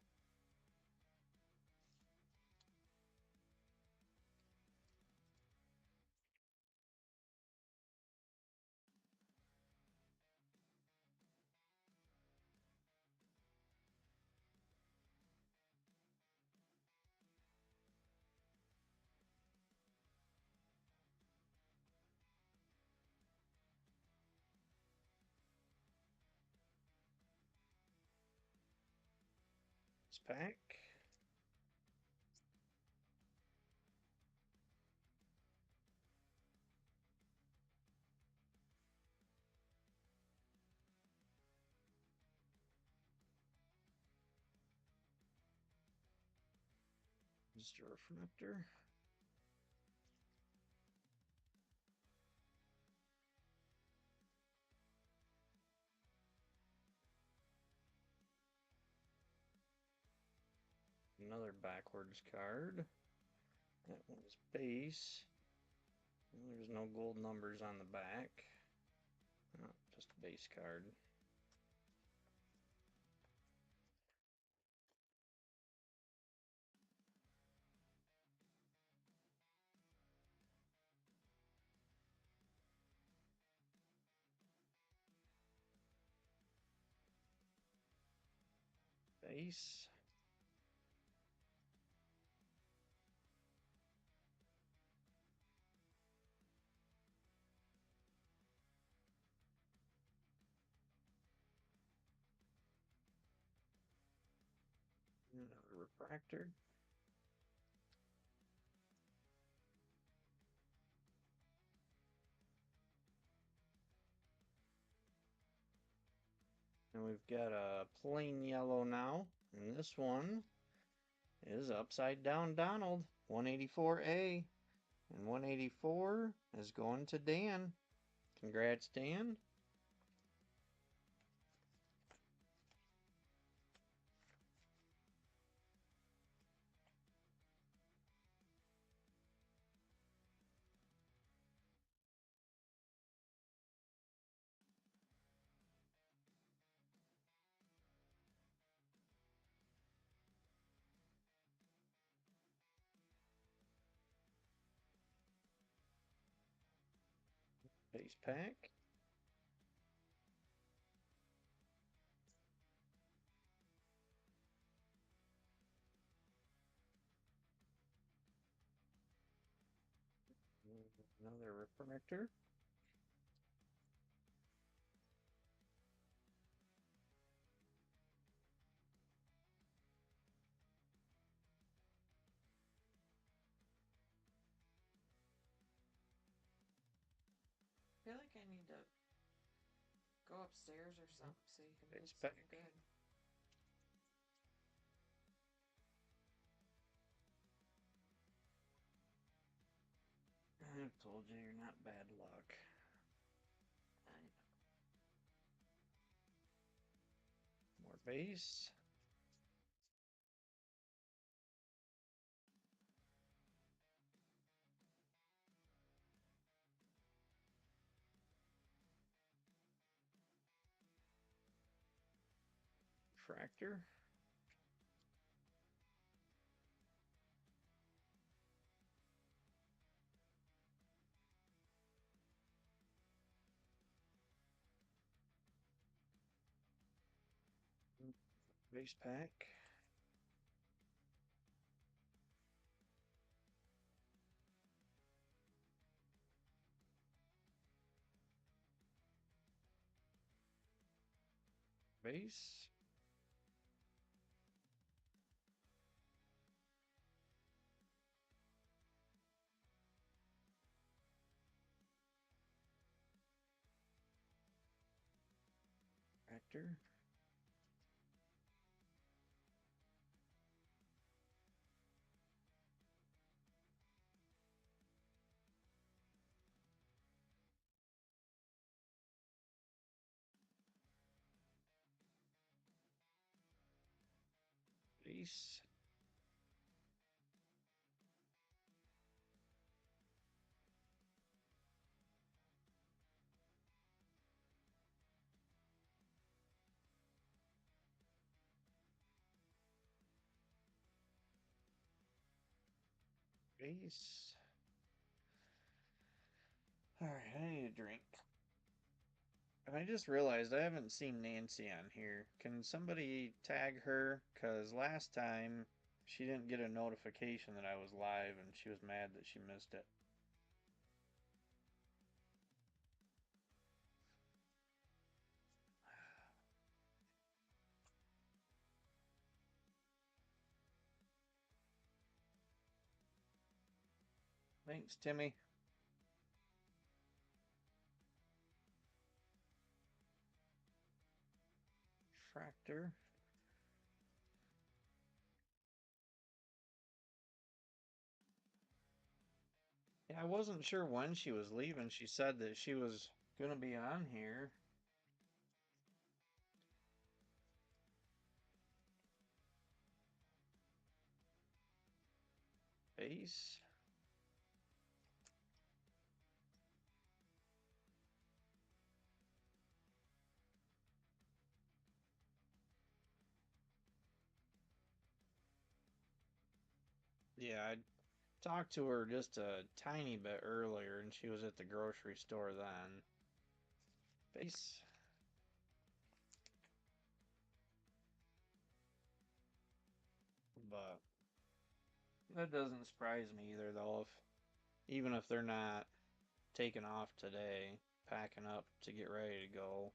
This pack. Just a refractor. Another backwards card. That one's base. There's no gold numbers on the back. Oh, just a base card. Base. Another refractor. And we've got a plain yellow now. And this one is Upside Down Donald, 184A. And 184 is going to Dan. Congrats, Dan. Base pack. Another refractor. I feel like I need to go upstairs or something so you can move Base so pack. you're good. I told you you're not bad luck. I know. More base. Refractor. Base pack. Base. Refractor. Base. Base. Alright, I need a drink. I just realized I haven't seen Nancy on here. Can somebody tag her? Because last time she didn't get a notification that I was live and she was mad that she missed it. Thanks, Timmy. Fractor. Yeah, I wasn't sure when she was leaving. She said that she was gonna be on here. Face. Yeah, I talked to her just a tiny bit earlier, and she was at the grocery store then. Face. But that doesn't surprise me either, though. If even if they're not taking off today, packing up to get ready to go,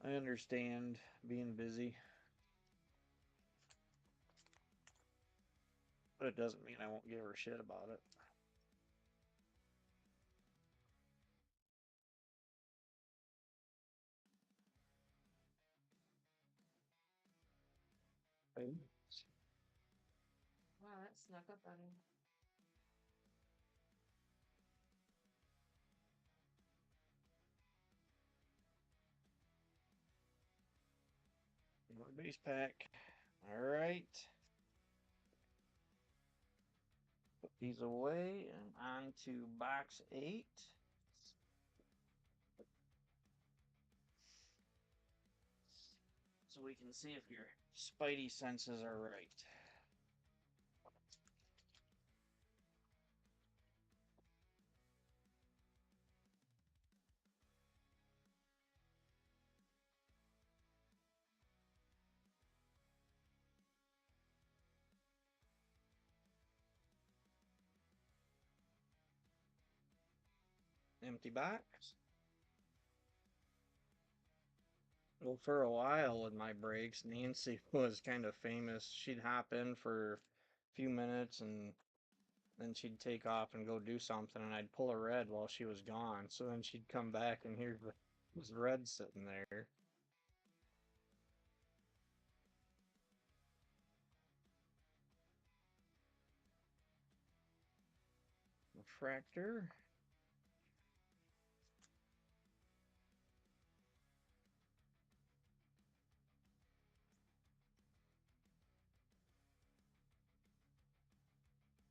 I understand being busy, but it doesn't mean I won't give her shit about it. Wow, that snuck up on him. More base pack. All right. Put these away and on to box 8. So we can see if your spidey senses are right. Empty box. Well, for a while with my breaks, Nancy was kind of famous. She'd hop in for a few minutes and then she'd take off and go do something, and I'd pull a red while she was gone. So then she'd come back, and here was red sitting there. Refractor.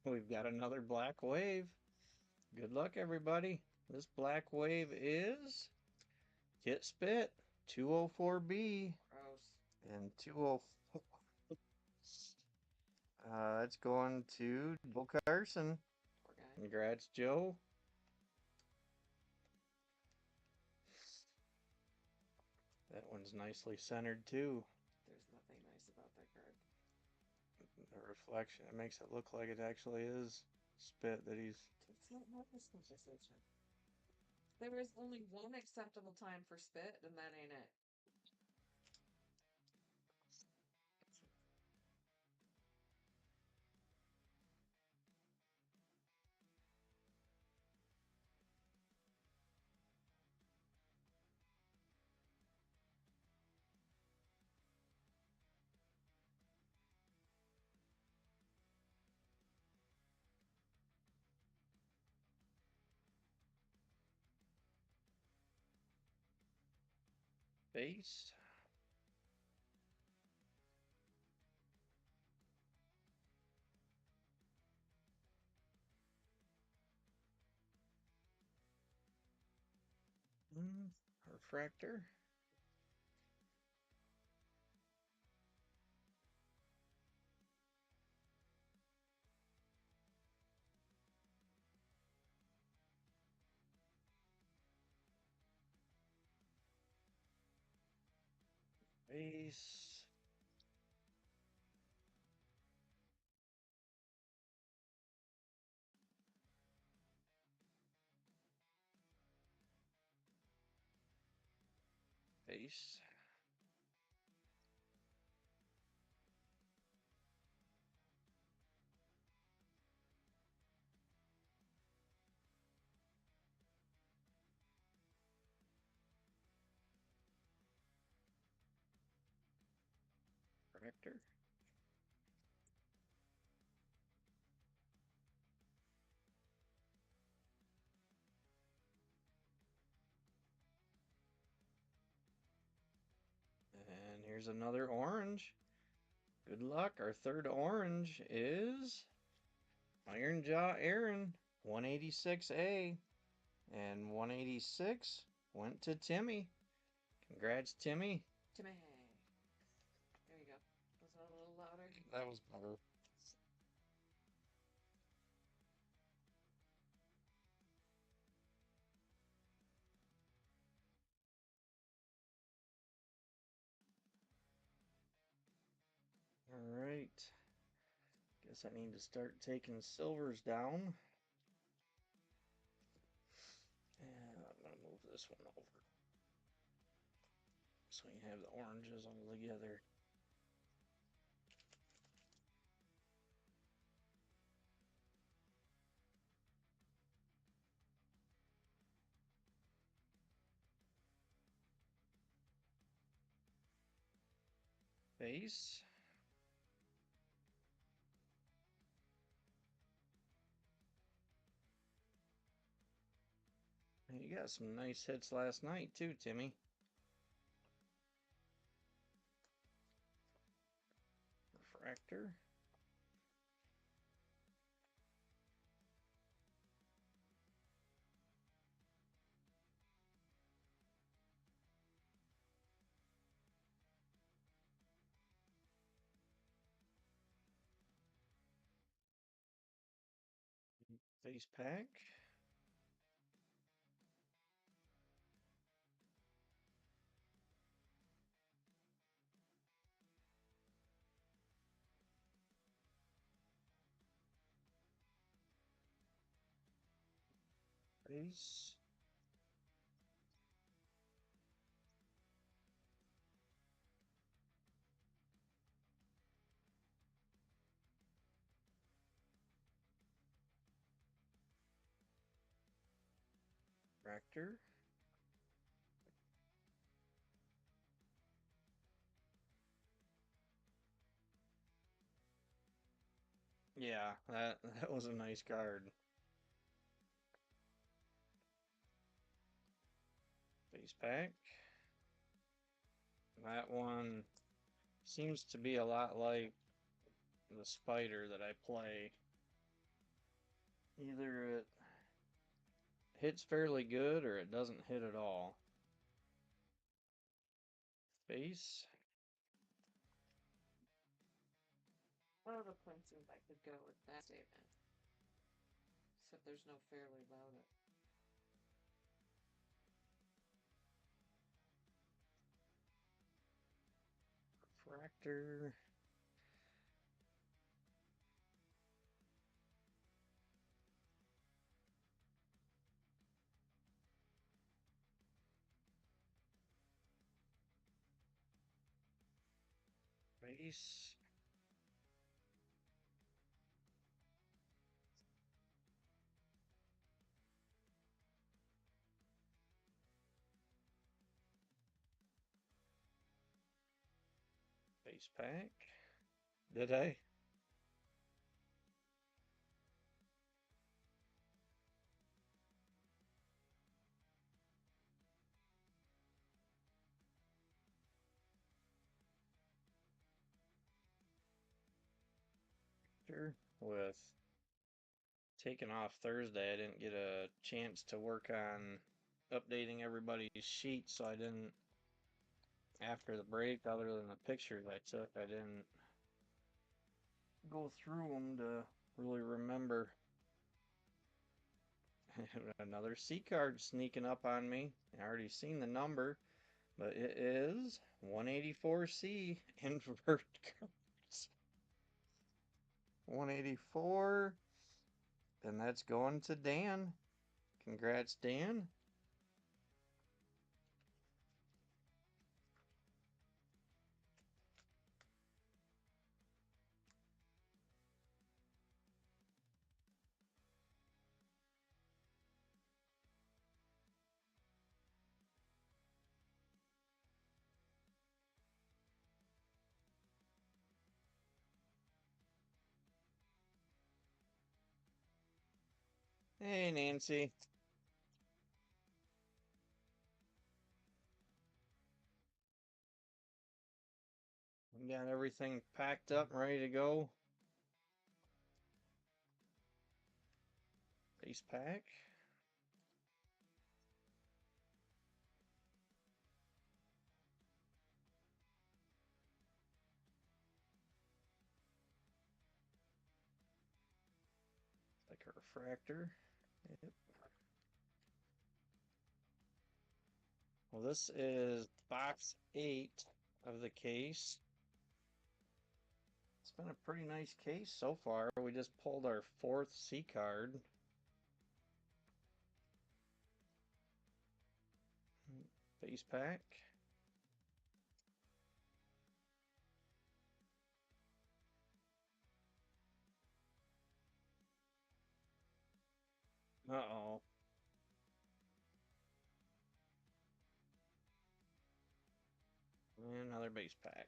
We've got another black wave. Good luck, everybody. This black wave is Kit Spit 204B Gross. and 204. It's going to Joe Carson. Poor guy. Congrats, Joe. That one's nicely centered too. There's nothing nice about that card. The reflection, it makes it look like it actually is spit that he's. It's not noticeable. There is only one acceptable time for spit, and that ain't it. Face. Refractor. Face. Face. Refractor. Here's another orange. Good luck. Our third orange is Iron Jaw Aaron, 186A. And 186 went to Timmy. Congrats, Timmy. Timmy. There you go. Was that a little louder? That was better. All right. Guess I need to start taking silvers down. And I'm going to move this one over so you have the oranges all together. Base. You got some nice hits last night too, Timmy. Refractor. Face pack. Base. Refractor. Yeah, that was a nice card. Face pack. That one seems to be a lot like the spider that I play. Either it hits fairly good or it doesn't hit at all. Face. Oh, the point seems I could go with that statement. Except there's no fairly about it. Refractor. Base. Face pack. Did I? With taking off Thursday, I didn't get a chance to work on updating everybody's sheet, so I didn't, after the break, other than the pictures I took, I didn't go through them to really remember. Another C card sneaking up on me. I already seen the number, but it is 184C invert cards. 184, and that's going to Dan. Congrats, Dan. Hey, Nancy. Got everything packed up and ready to go. Base pack. Like a refractor. Yep. Well, this is box 8 of the case. It's been a pretty nice case so far. We just pulled our 4th C card. Base pack. Uh-oh. And another base pack.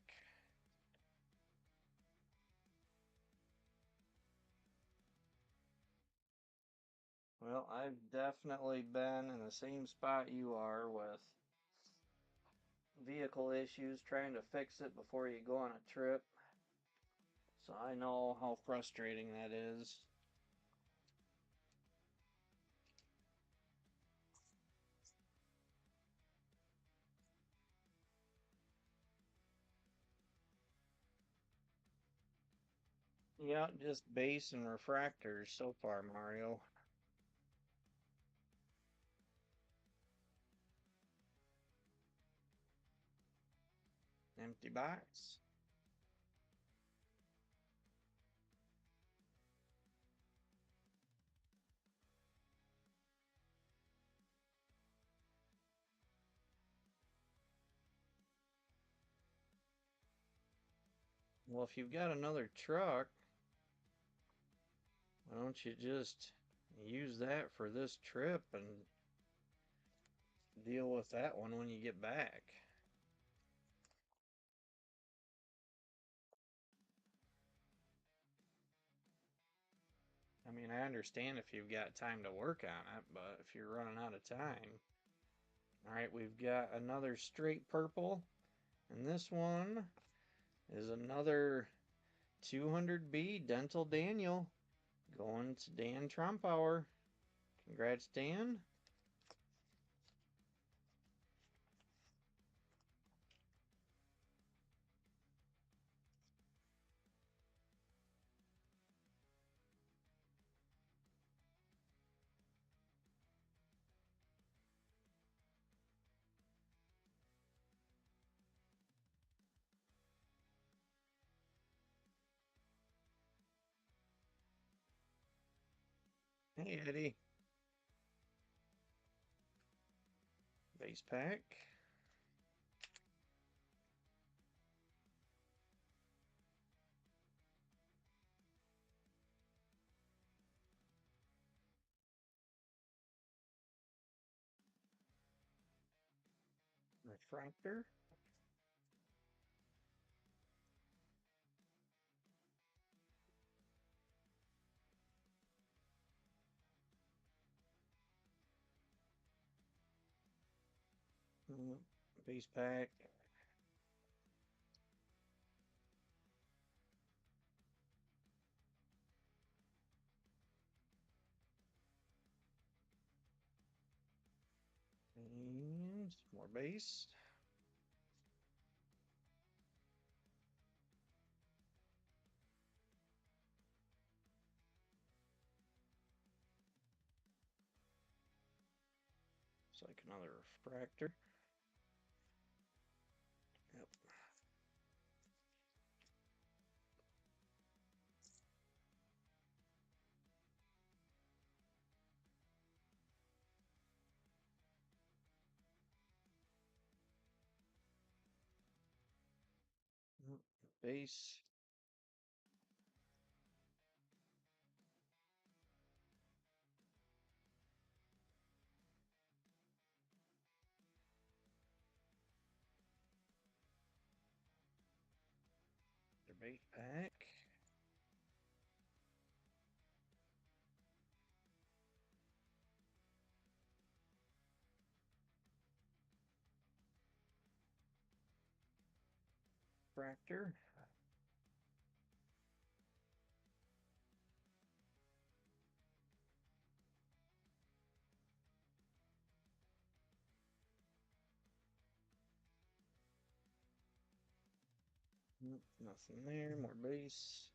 Well, I've definitely been in the same spot you are with vehicle issues, trying to fix it before you go on a trip. So I know how frustrating that is. Yeah, just base and refractors so far, Mario. Empty box. Well, if you've got another truck, why don't you just use that for this trip and deal with that one when you get back? I mean, I understand if you've got time to work on it, but if you're running out of time. All right, we've got another straight purple, and this one is another 200B Dental Daniel going to Dan Trompauer. Congrats, Dan. Hey, Eddie. Base pack. Refractor. Base pack. And more base. It's like another refractor. Yep. Base. The base pack. Refractor. Nothing there, more base.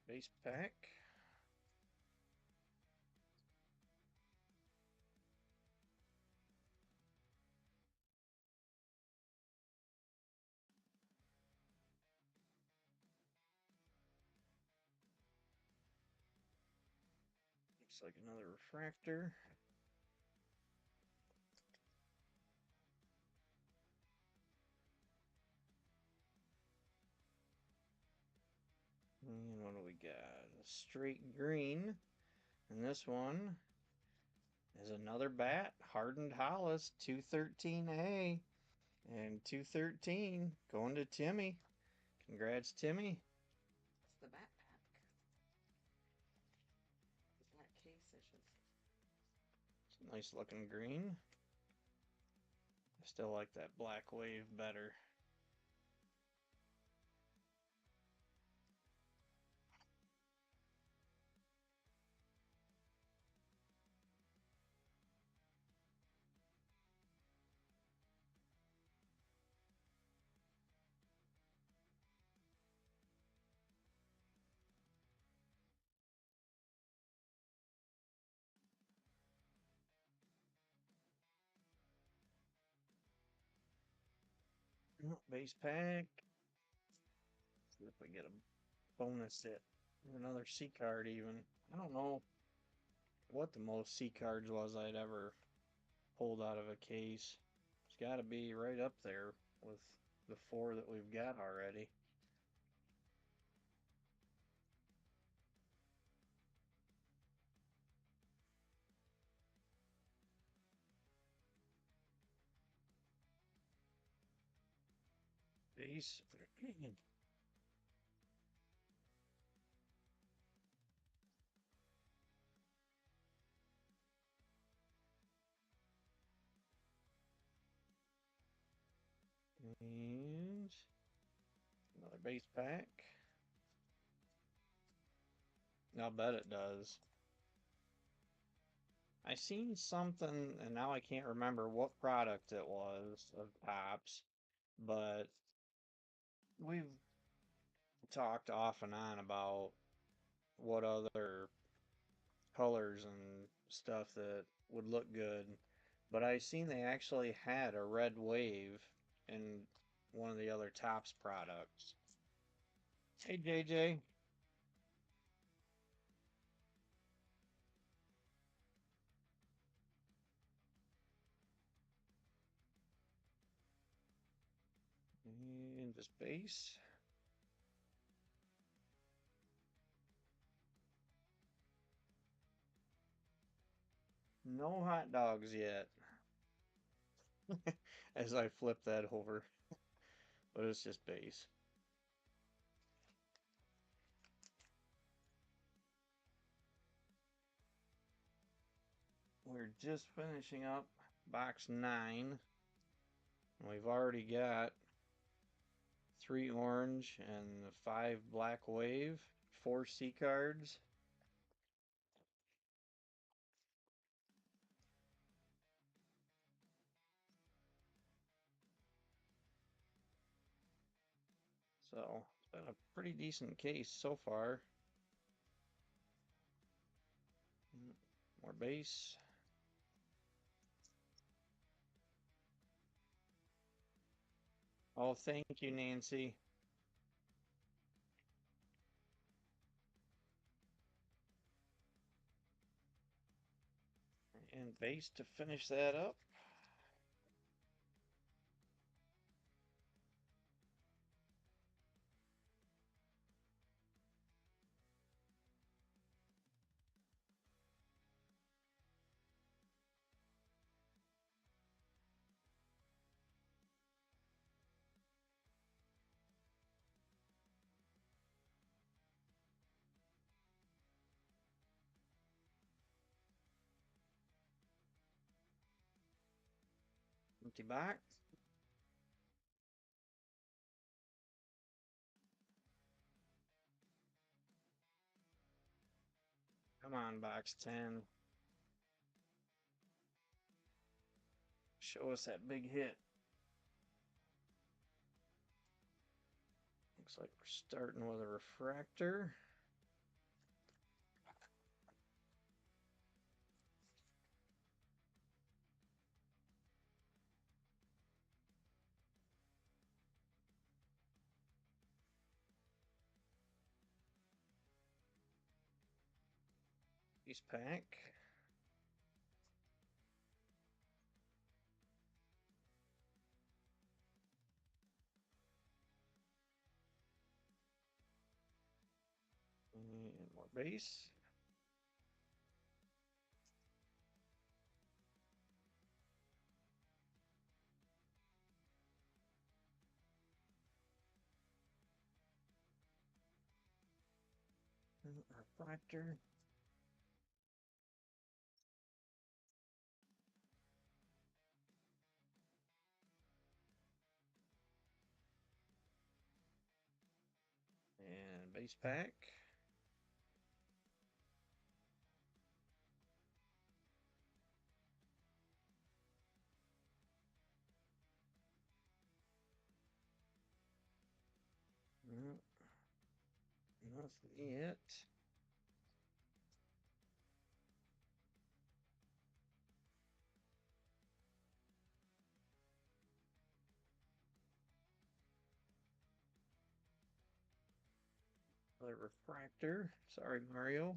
Base pack. Looks like another refractor. And what do we got? A straight green. And this one is another bat. Hardened Hollis, 213A. And 213 going to Timmy. Congrats, Timmy. It's the backpack. That case is It's a nice looking green. I still like that black wave better. Base pack. See if we get a bonus hit. Another C card even. I don't know what the most C cards was I'd ever pulled out of a case. It's got to be right up there with the 4 that we've got already. Base. And another base pack. I'll bet it does. I seen something, and now I can't remember what product it was of Topps, but we've talked off and on about what other colors and stuff that would look good. But I seen they actually had a red wave in one of the other Topps products. Hey JJ. And this base. No hot dogs yet. As I flip that over. But it's just base. We're just finishing up box 9. We've already got 3 orange and 5 black wave, 4 C cards. So it's been a pretty decent case so far. More base. Oh, thank you, Nancy. And base to finish that up. Empty box. Come on, box 10. Show us that big hit. Looks like we're starting with a refractor. Piece pack. And more base. Refractor. And base pack. Nothing yet. Another refractor. Sorry, Mario.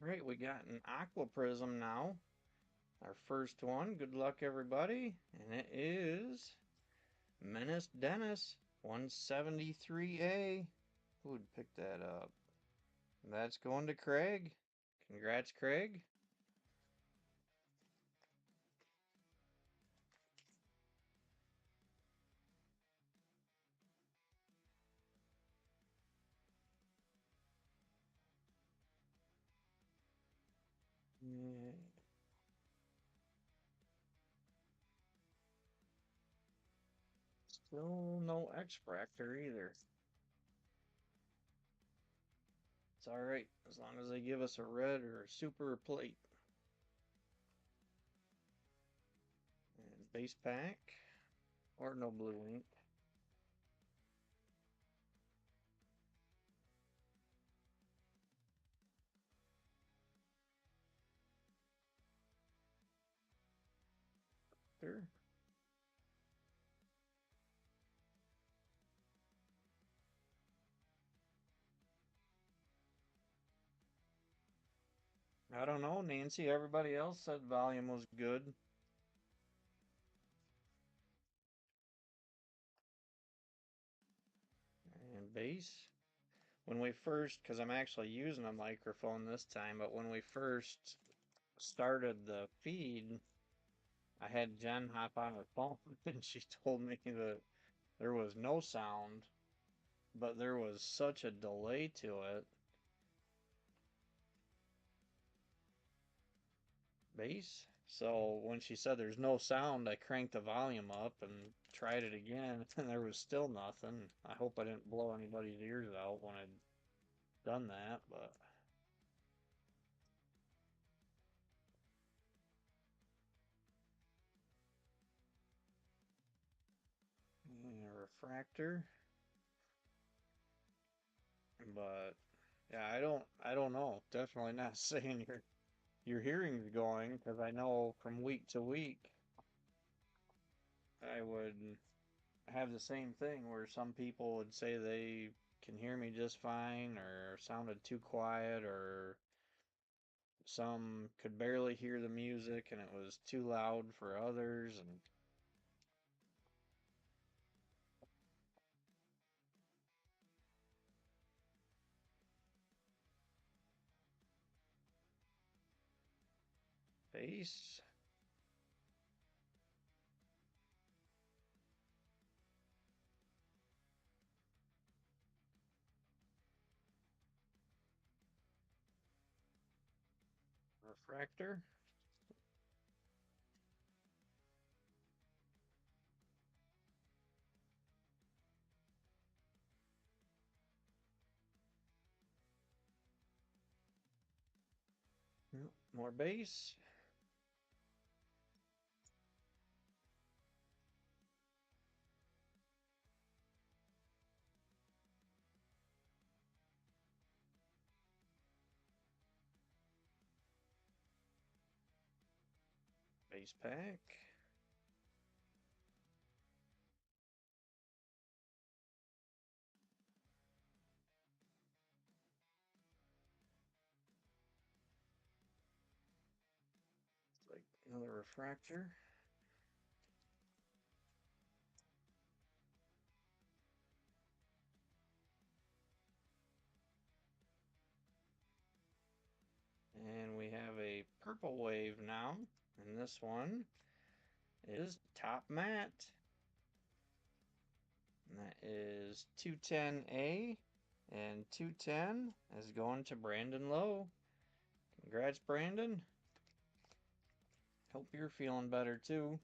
All right, we got an aqua prism now. Our first one. Good luck, everybody. And it is Menace Dennis 173A. Who would pick that up? That's going to Craig. Congrats, Craig. Yeah. Still no X-Fractor either. It's alright, as long as they give us a red or a super plate. And base pack. Or no blue ink. There. I don't know, Nancy. Everybody else said volume was good. And bass. When we first, because I'm actually using a microphone this time, but when we first started the feed, I had Jen hop on her phone and she told me that there was no sound, but there was such a delay to it. Bass. So when she said there's no sound, I cranked the volume up and tried it again, and there was still nothing. I hope I didn't blow anybody's ears out when I'd done that, but yeah, refractor. But yeah, I don't know. Definitely not saying your hearing's going, because I know from week to week I would have the same thing where some people would say they can hear me just fine or sounded too quiet, or some could barely hear the music and it was too loud for others. And bass. Refractor. More base. Base pack. Like another refractor. And we have a purple wave now. And this one is top matte. And that is 210A. And 210 is going to Brandon Lowe. Congrats, Brandon. Hope you're feeling better too.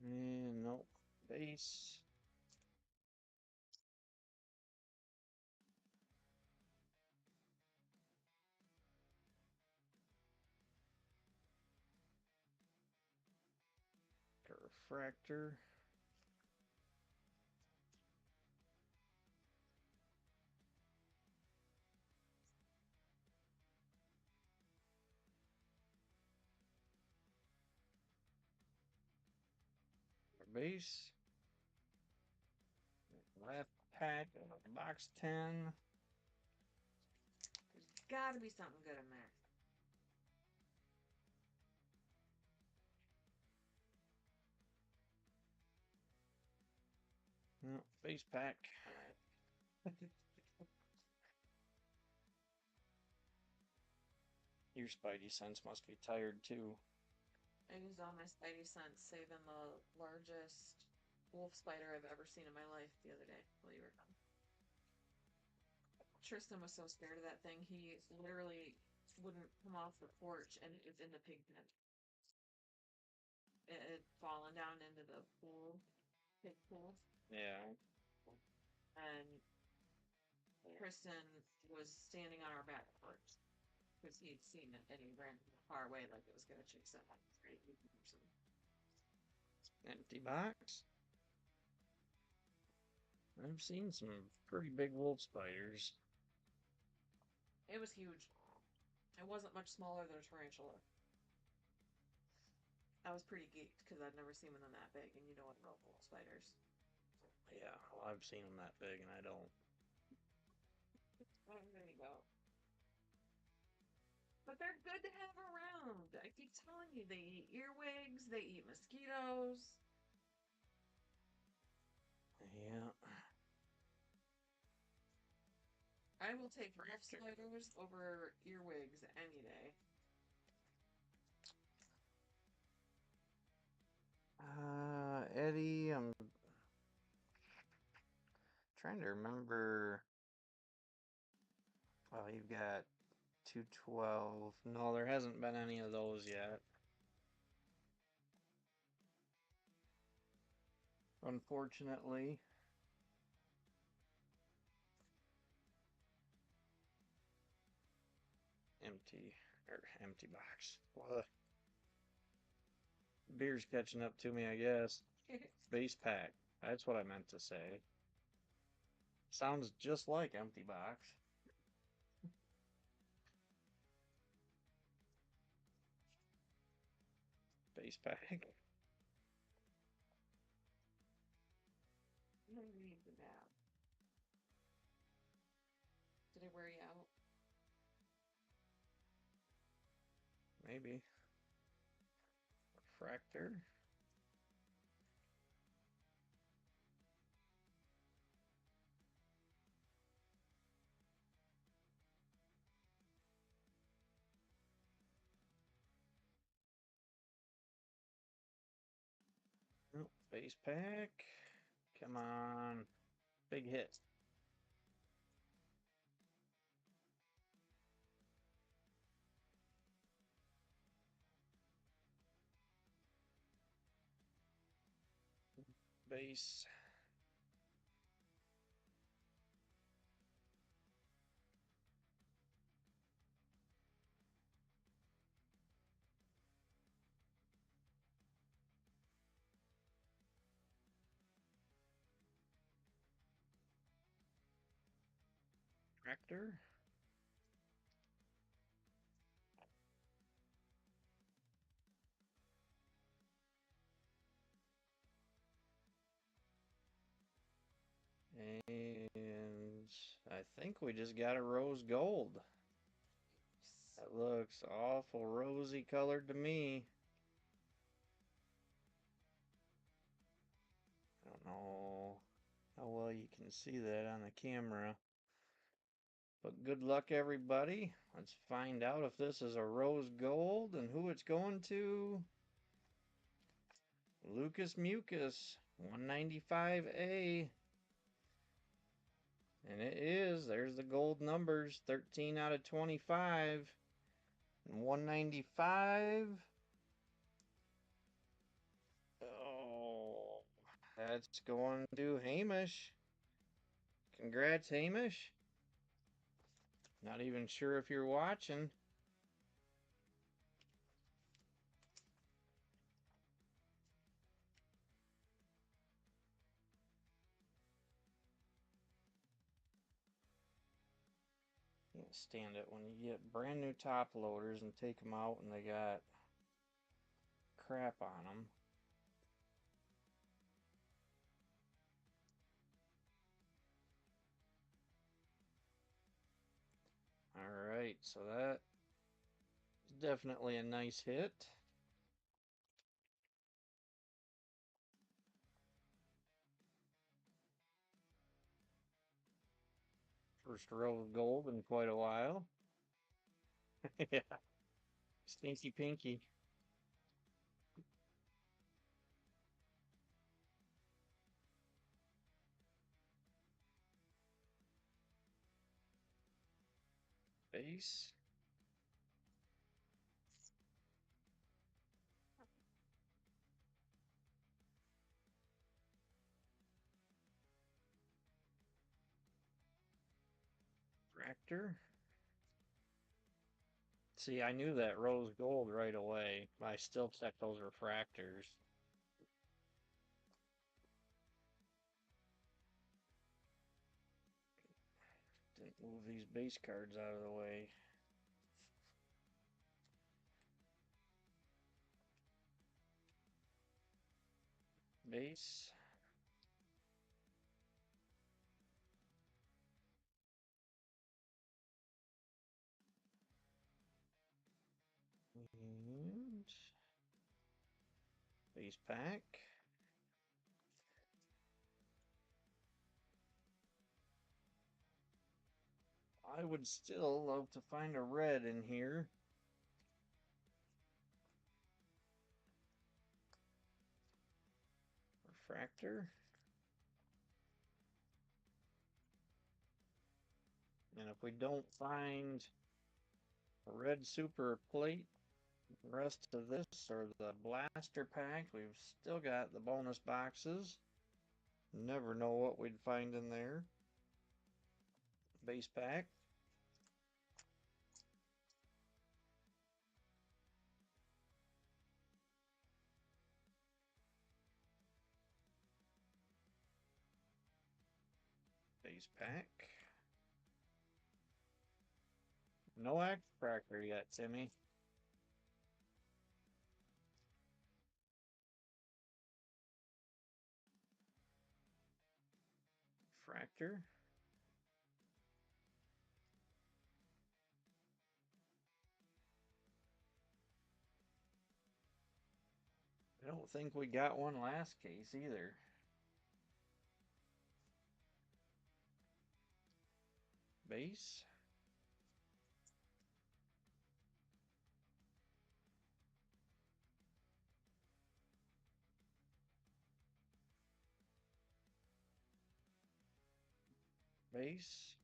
And nope. Base. Refractor. Base. Left pack. Box 10. There's gotta be something good in there. No, base pack. Your spidey sense must be tired too. I used all my spidey sense, saving the largest wolf spider I've ever seen in my life the other day while you were gone. Tristan was so scared of that thing, he literally wouldn't come off the porch, and it was in the pig pen. It had fallen down into the pool, pig pool. Yeah. And Tristan was standing on our back porch because he had seen it and he ran far away like it was going to chase him. Empty box. I've seen some pretty big wolf spiders. It was huge. It wasn't much smaller than a tarantula. I was pretty geeked because I'd never seen them that big, and you know I love wolf spiders. Yeah, well, I've seen them that big, and I don't. Oh, there you go. But they're good to have around. I keep telling you, they eat earwigs, they eat mosquitoes. Yeah. I will take wolf spiders over earwigs any day. Eddie, I'm trying to remember. Well, you've got 212. No, there hasn't been any of those yet. Unfortunately. Empty box. What? Beer's catching up to me, I guess. Base pack. That's what I meant to say. Sounds just like empty box. Base pack. You don't need the map. Did it wear you out? Maybe. Refractor. Base pack. Come on. Big hit. Base. Tractor. And I think we just got a rose gold. That looks awful rosy colored to me. I don't know how well you can see that on the camera. But good luck, everybody. Let's find out if this is a rose gold and who it's going to. Lucas Mucus, 195A. And it is. There's the gold numbers, 13 out of 25. And 195. Oh, that's going to Hamish. Congrats, Hamish. Not even sure if you're watching. Can't stand it when you get brand new top loaders and take them out and they got crap on them. Alright, so that is definitely a nice hit. First row of gold in quite a while. Yeah, stinky pinky. Base. Tractor. See, I knew that rose gold right away. I still checked those refractors. Didn't move these base cards out of the way. Base. And base pack. I would still love to find a red in here. Refractor. And if we don't find a red super plate, the rest of this or the blaster pack, we've still got the bonus boxes. Never know what we'd find in there. Base pack. Base pack. No extractor yet, Timmy. Fractor. I don't think we got one last case either. Base. base.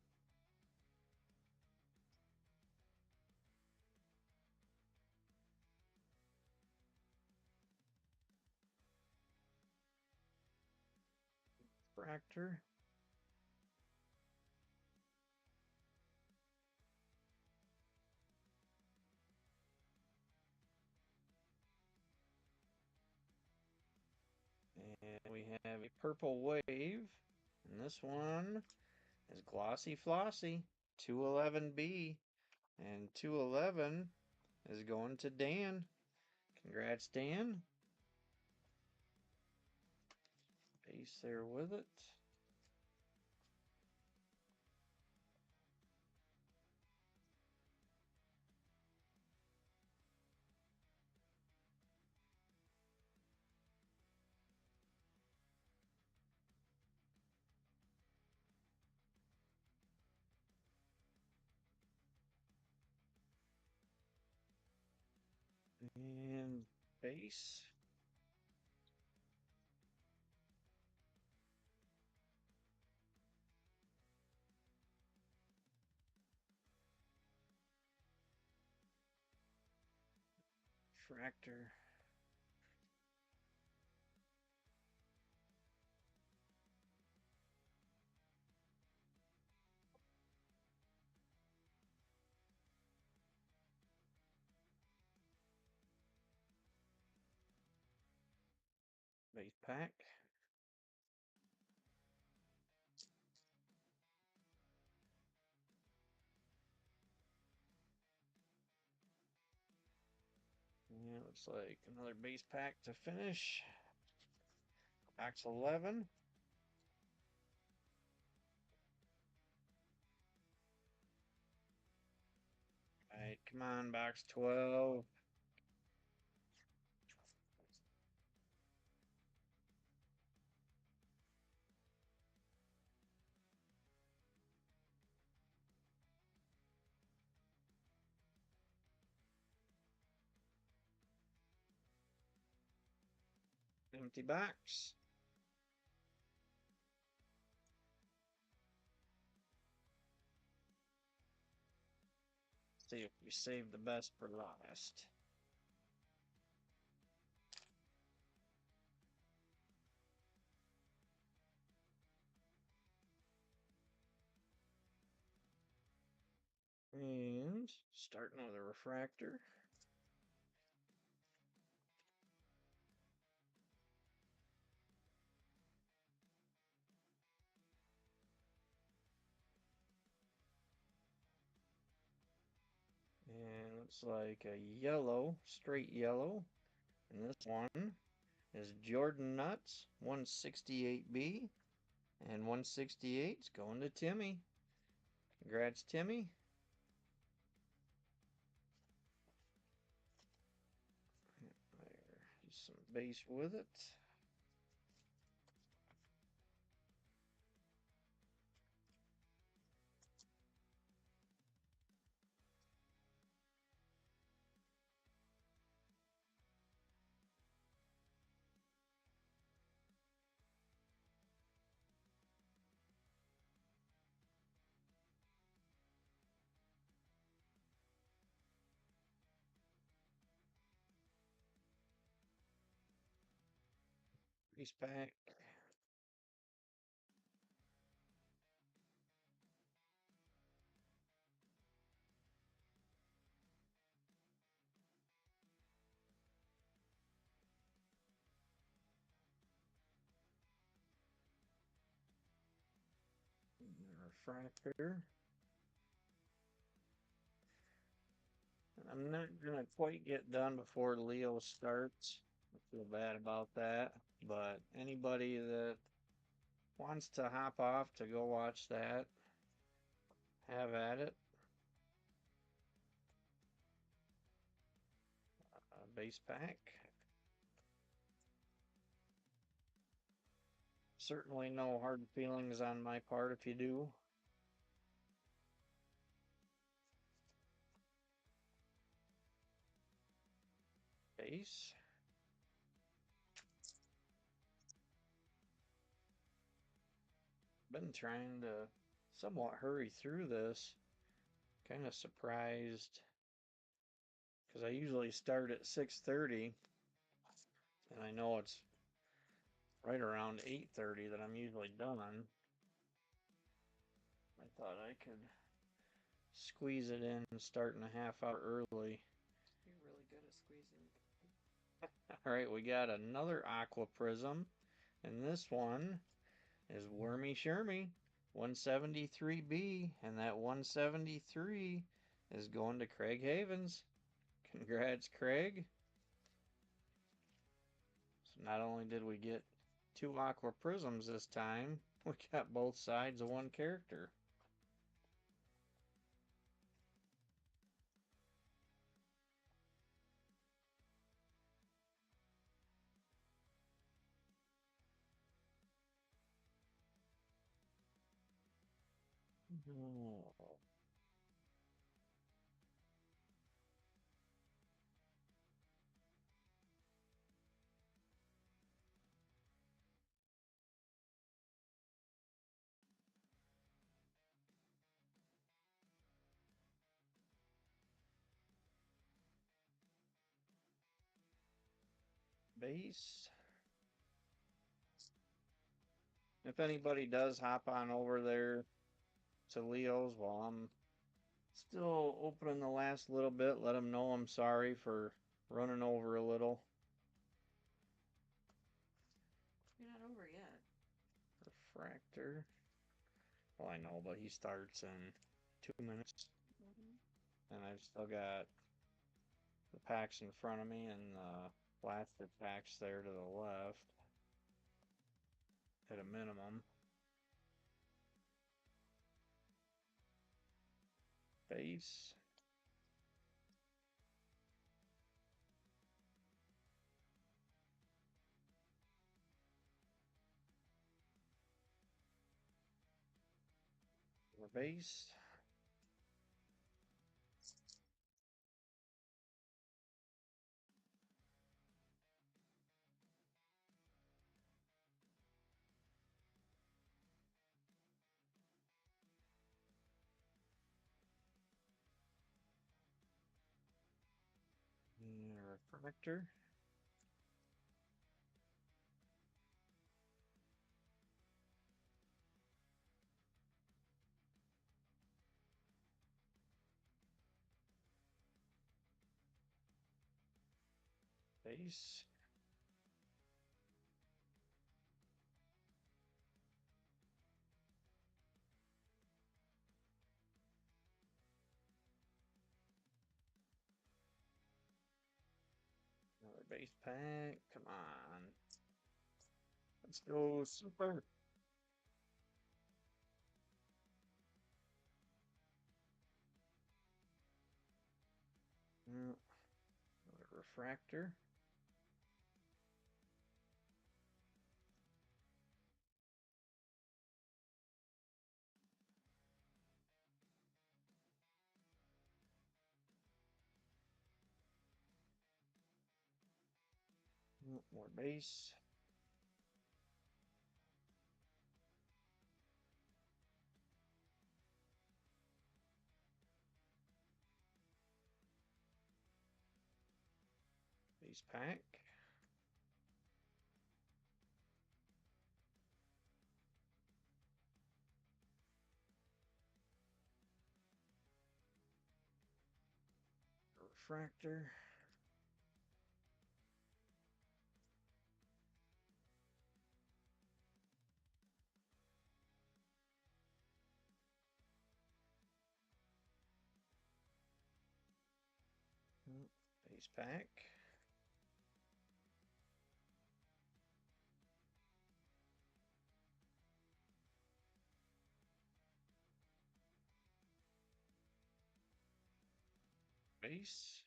Refractor. And we have a purple wave. And this one is Glossy Flossy 211B. And 211 is going to Dan. Congrats, Dan. Base there with it. And base. Refractor. Base pack. Yeah, looks like another base pack to finish. Box 11. All right, come on, box 12. Empty box. See if we save the best for last. And starting with a refractor. And looks like a yellow, straight yellow. And this one is Jordan Nuts 168B. And 168 is going to Timmy. Congrats, Timmy. There's some base with it. Base pack. Refractor. I'm not gonna quite get done before Leo starts. I feel bad about that. But anybody that wants to hop off to go watch that, have at it. Base pack. Certainly no hard feelings on my part if you do. Base. Been trying to somewhat hurry through this. Kind of surprised because I usually start at 6:30 and I know it's right around 8:30 that I'm usually done. I thought I could squeeze it in and start in a half hour early. You're really good at squeezing. All right, we got another aqua prism, and this one is Wormy Shermy 173B, and that 173 is going to Craig Havens. Congrats, Craig. So not only did we get two aqua prisms this time, we got both sides of one character. Oh. Base. If anybody does hop on over there to Leo's while I'm still opening the last little bit, let them know I'm sorry for running over a little. You're not over yet. Refractor. Well, I know, but he starts in 2 minutes. And I've still got the packs in front of me and the plastic packs there to the left at a minimum. Base. Base. Refractor. Base. Another base pack. Come on. Let's go super. Another refractor. More base. Base pack. Refractor. Base pack. Base.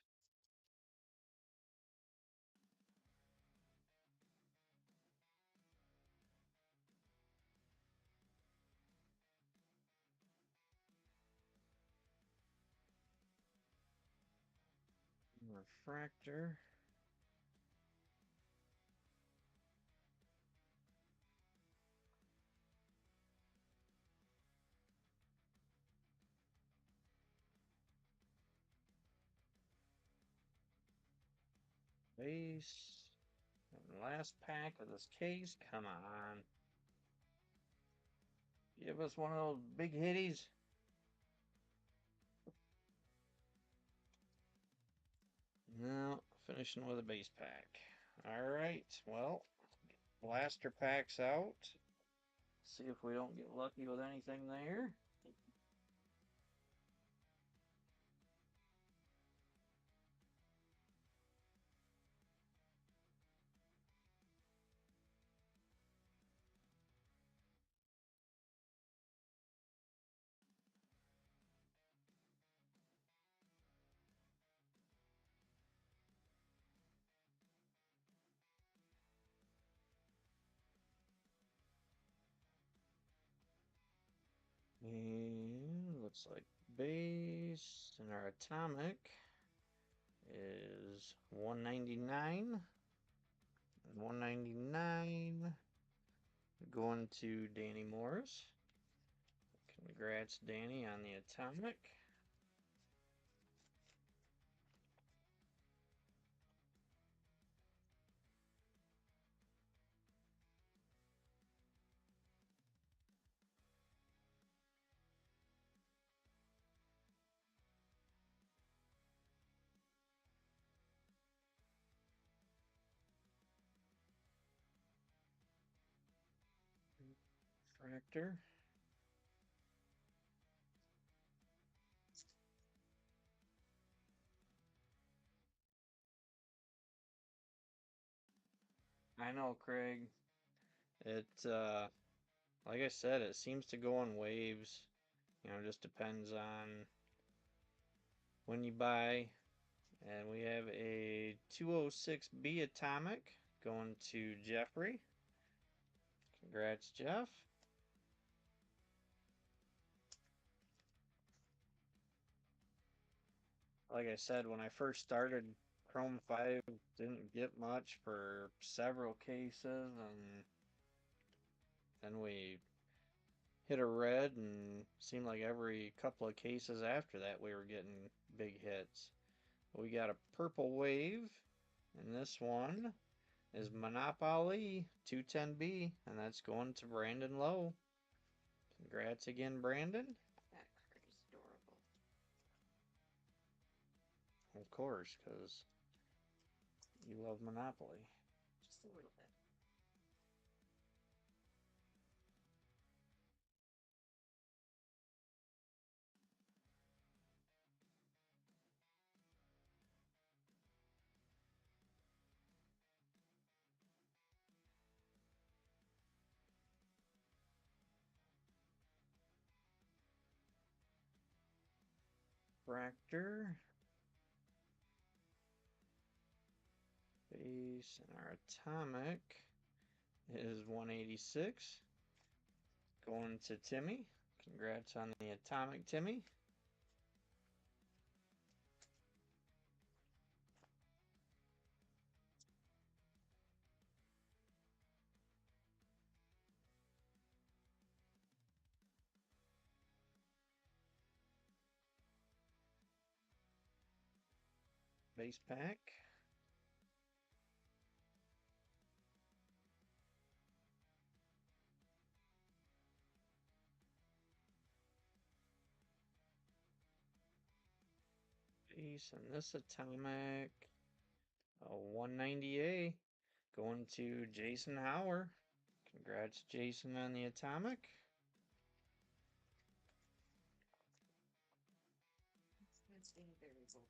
Refractor. base. And last pack of this case. Come on. Give us one of those big hitties. No, finishing with a base pack. Alright, well, blaster packs out. See if we don't get lucky with anything there. And looks like base and our atomic is 199. And 199 going to Danny Morris. Congrats, Danny, on the atomic. Fractor. I know, Craig. It, like I said, it seems to go in waves. You know, just depends on when you buy. And we have a 206B atomic going to Jeffrey. Congrats, Jeff. Like I said, when I first started, Chrome 5 didn't get much for several cases, and then we hit a red, and seemed like every couple of cases after that we were getting big hits. We got a purple wave, and this one is Monopoly 210B, and that's going to Brandon Lowe. Congrats again, Brandon. That card is adorable. Of course, because you love Monopoly. Just a little bit. Fractor. Base and our atomic is 186. Going to Timmy. Congrats on the atomic, Timmy. Base pack. Base and this atomic. A 190A. Going to Jason Hauer. Congrats, Jason, on the atomic. It's being very old.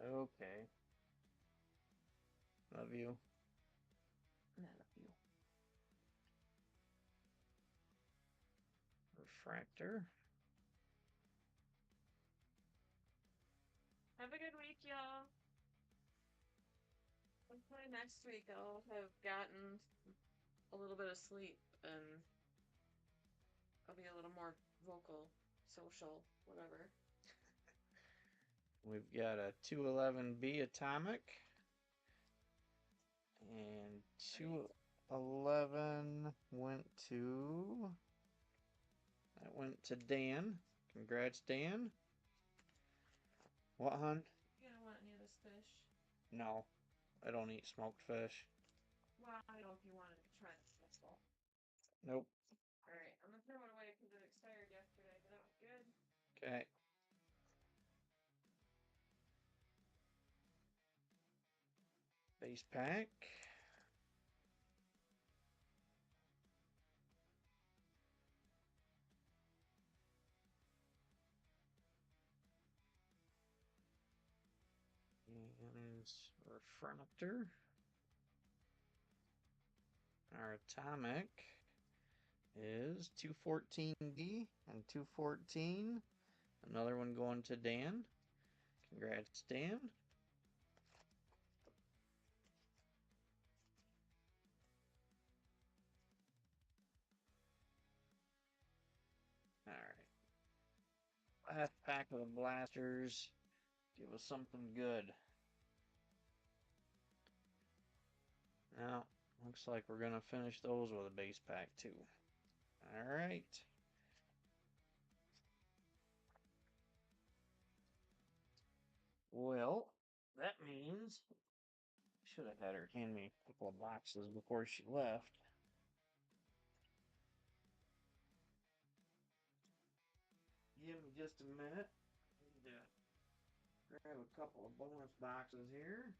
Okay. Love you. None of you. Refractor. Have a good week, y'all. Hopefully next week I'll have gotten a little bit of sleep and I'll be a little more vocal, social, whatever. We've got a 211B atomic. And 211 went to... That went to Dan. Congrats, Dan. What, hon? fish? No, I don't eat smoked fish. Well, I don't know if you wanted to try the schnitzel. Nope. Alright, I'm gonna throw it away because it expired yesterday, but that was good. Okay. Base pack. And refractor. Our atomic is 214D and 214. Another one going to Dan. Congrats, Dan. Alright. Last pack of the blasters. Give us something good. Now, looks like we're going to finish those with a base pack too. Alright. Well, that means should have had her hand me a couple of boxes before she left. Give me just a minute. Need to grab a couple of bonus boxes here.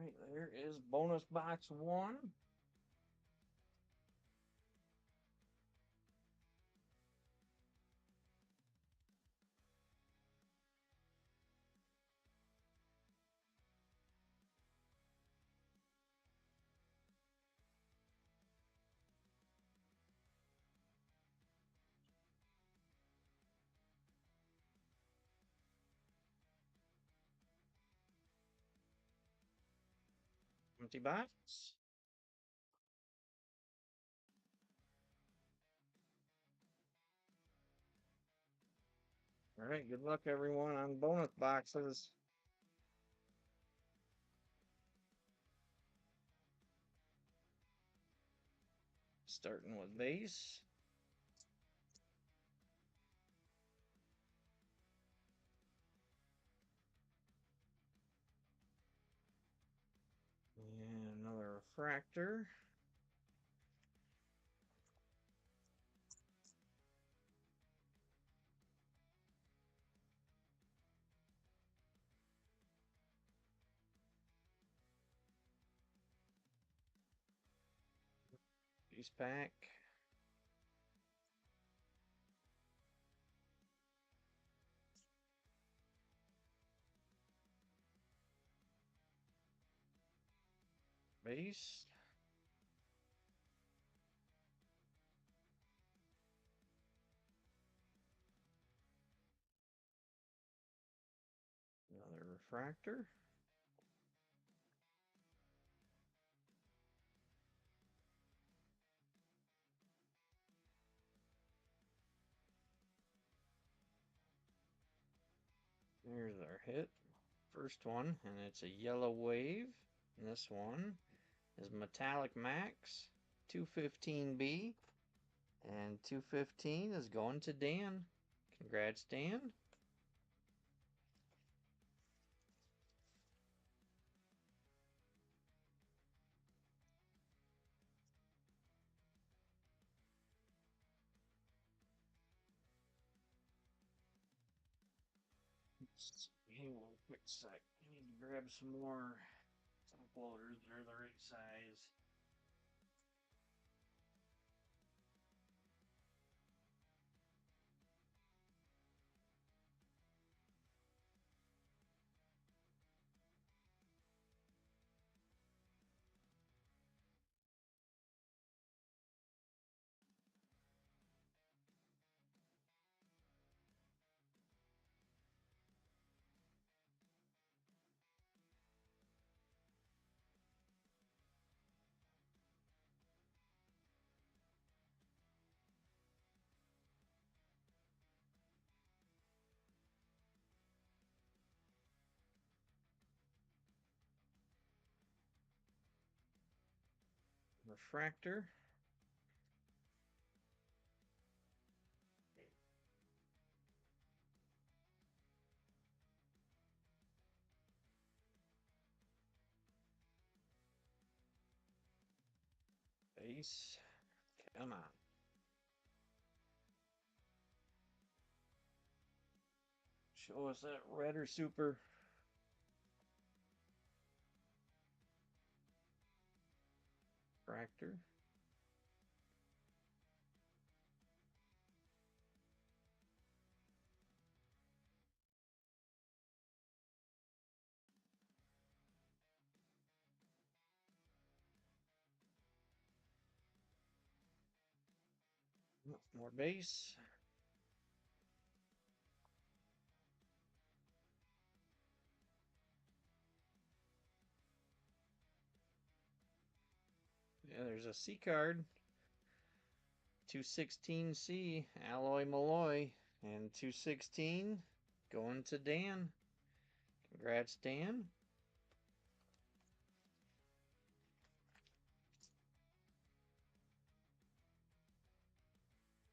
Right there is bonus box 1. Empty box. All right, good luck everyone on bonus boxes. Starting with base. And another refractor. Base pack. Base. Another refractor. There's our hit. First one, and it's a yellow wave. And this one is Metallic Max 215B. And 215 is going to Dan. Congrats, Dan. Hang on a quick sec. I need to grab some more top loaders that are the right size. refractor. Base. Come on. Show us that red or super. Refractor. More base. Yeah, there's a C card. 216C, Alloy Malloy. And 216 going to Dan. Congrats, Dan.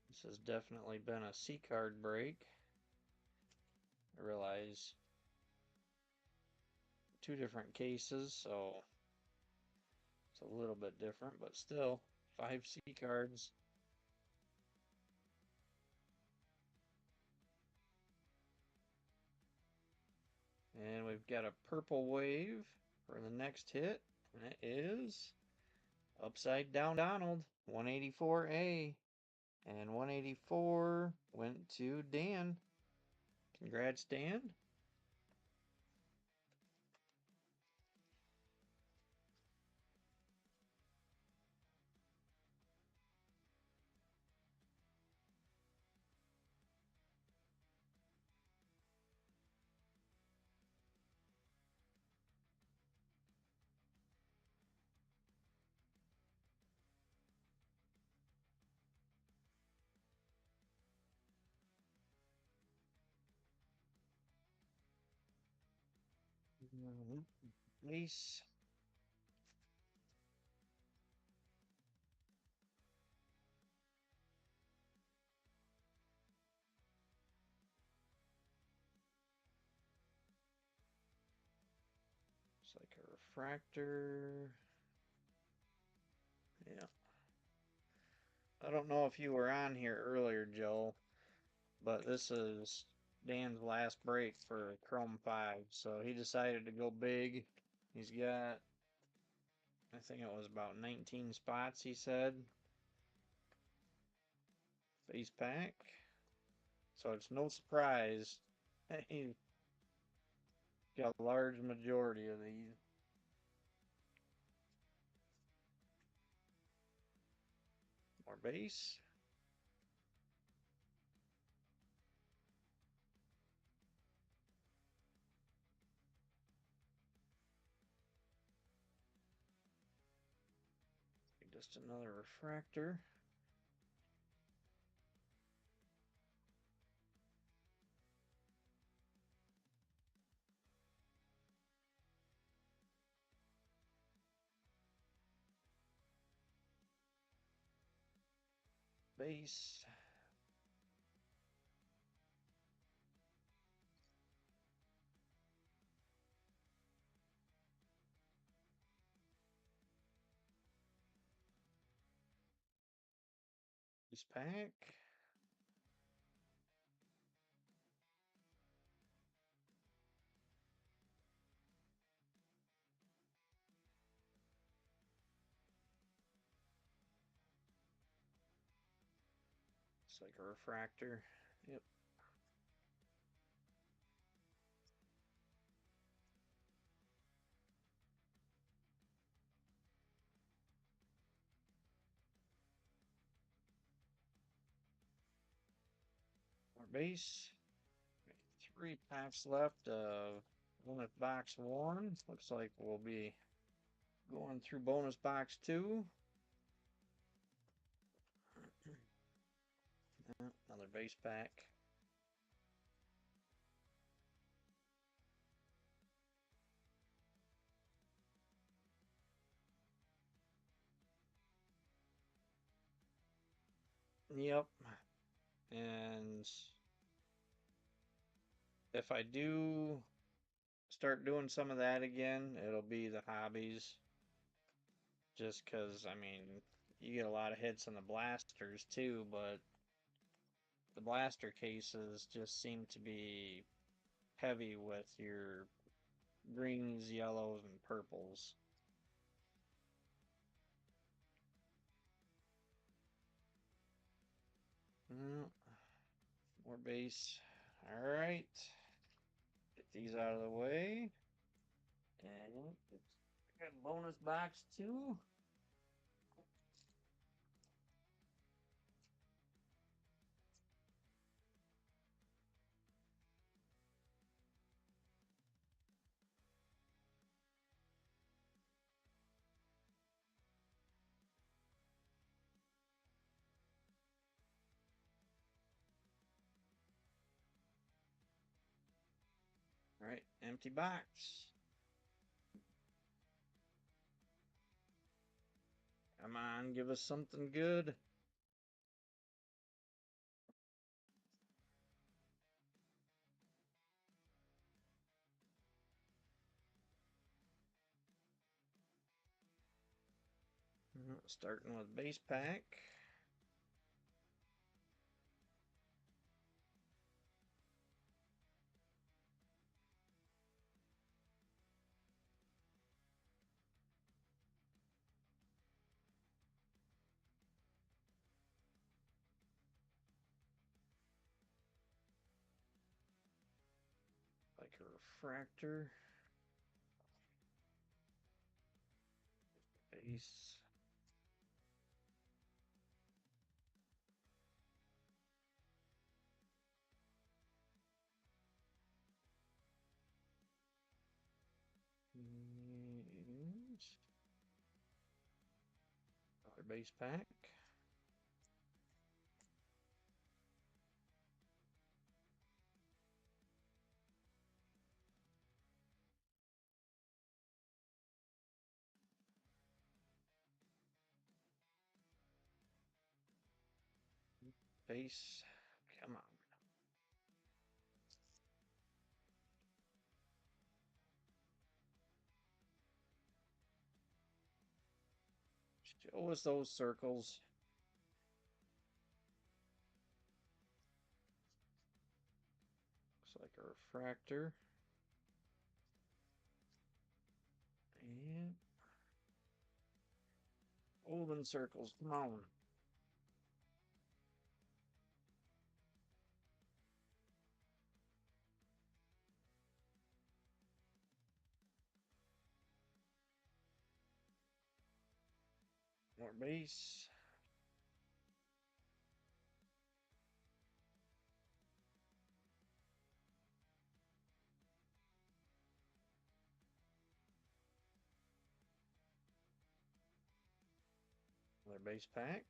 This has definitely been a C card break. I realize 2 different cases, so it's a little bit different, but still 5 C cards. And we've got a purple wave for the next hit, and it is Upside Down Donald, 184A. And 184 went to Dan. Congrats, Dan. Ace. It's like a refractor. Yeah. I don't know if you were on here earlier, Joe, but this is Dan's last break for Chrome 5. So he decided to go big. He's got, I think it was about 19 spots, he said. Base pack. So it's no surprise he's got a large majority of these. More base. Just another refractor. Base. Base pack. It's like a refractor. Yep. More base. 3 packs left of bonus box 1. Looks like we'll be going through bonus box 2. Another base pack. Yep. And if I do start doing some of that again, it'll be the hobbies. Just because, I mean, you get a lot of hits on the blasters too, but the blaster cases just seem to be heavy with your greens, yellows, and purples. Mm, more base. All right. Get these out of the way. And got a bonus box too. All right, empty box. Come on, give us something good. Starting with base pack. Like a refractor. Base. And another base pack. Base. Come on. Show us those circles. Looks like a refractor. And golden circles. Come on. More base. Another base pack.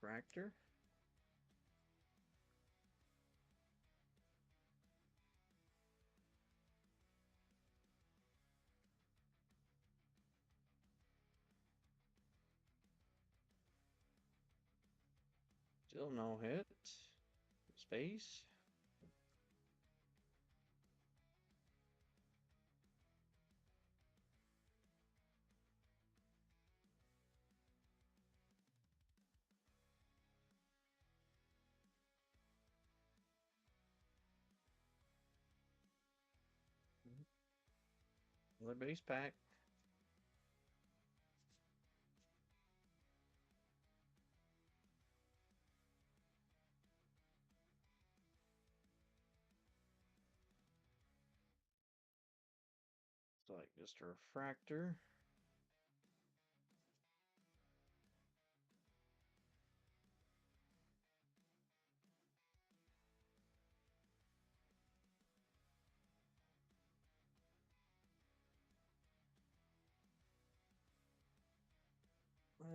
Refractor. Still no hit. Space. Another base pack. It's like just a refractor.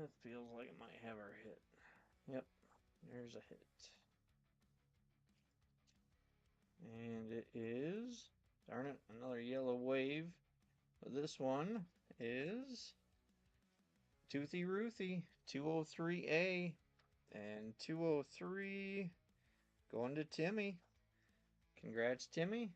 It feels like it might have our hit. Yep, there's a hit. And it is, darn it, another yellow wave. But this one is Toothy Ruthie, 203A. And 203 going to Timmy. Congrats, Timmy.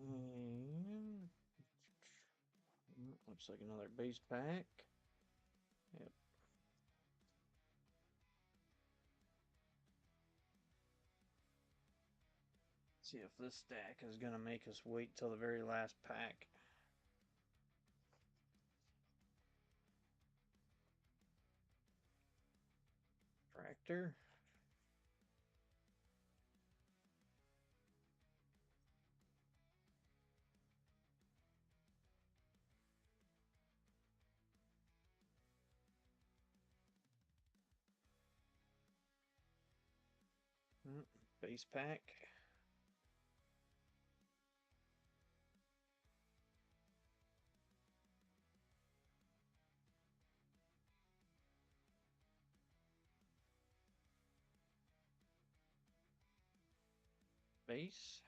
And looks like another base pack. Yep. See if this stack is going to make us wait till the very last pack. Tractor. Base pack. Base.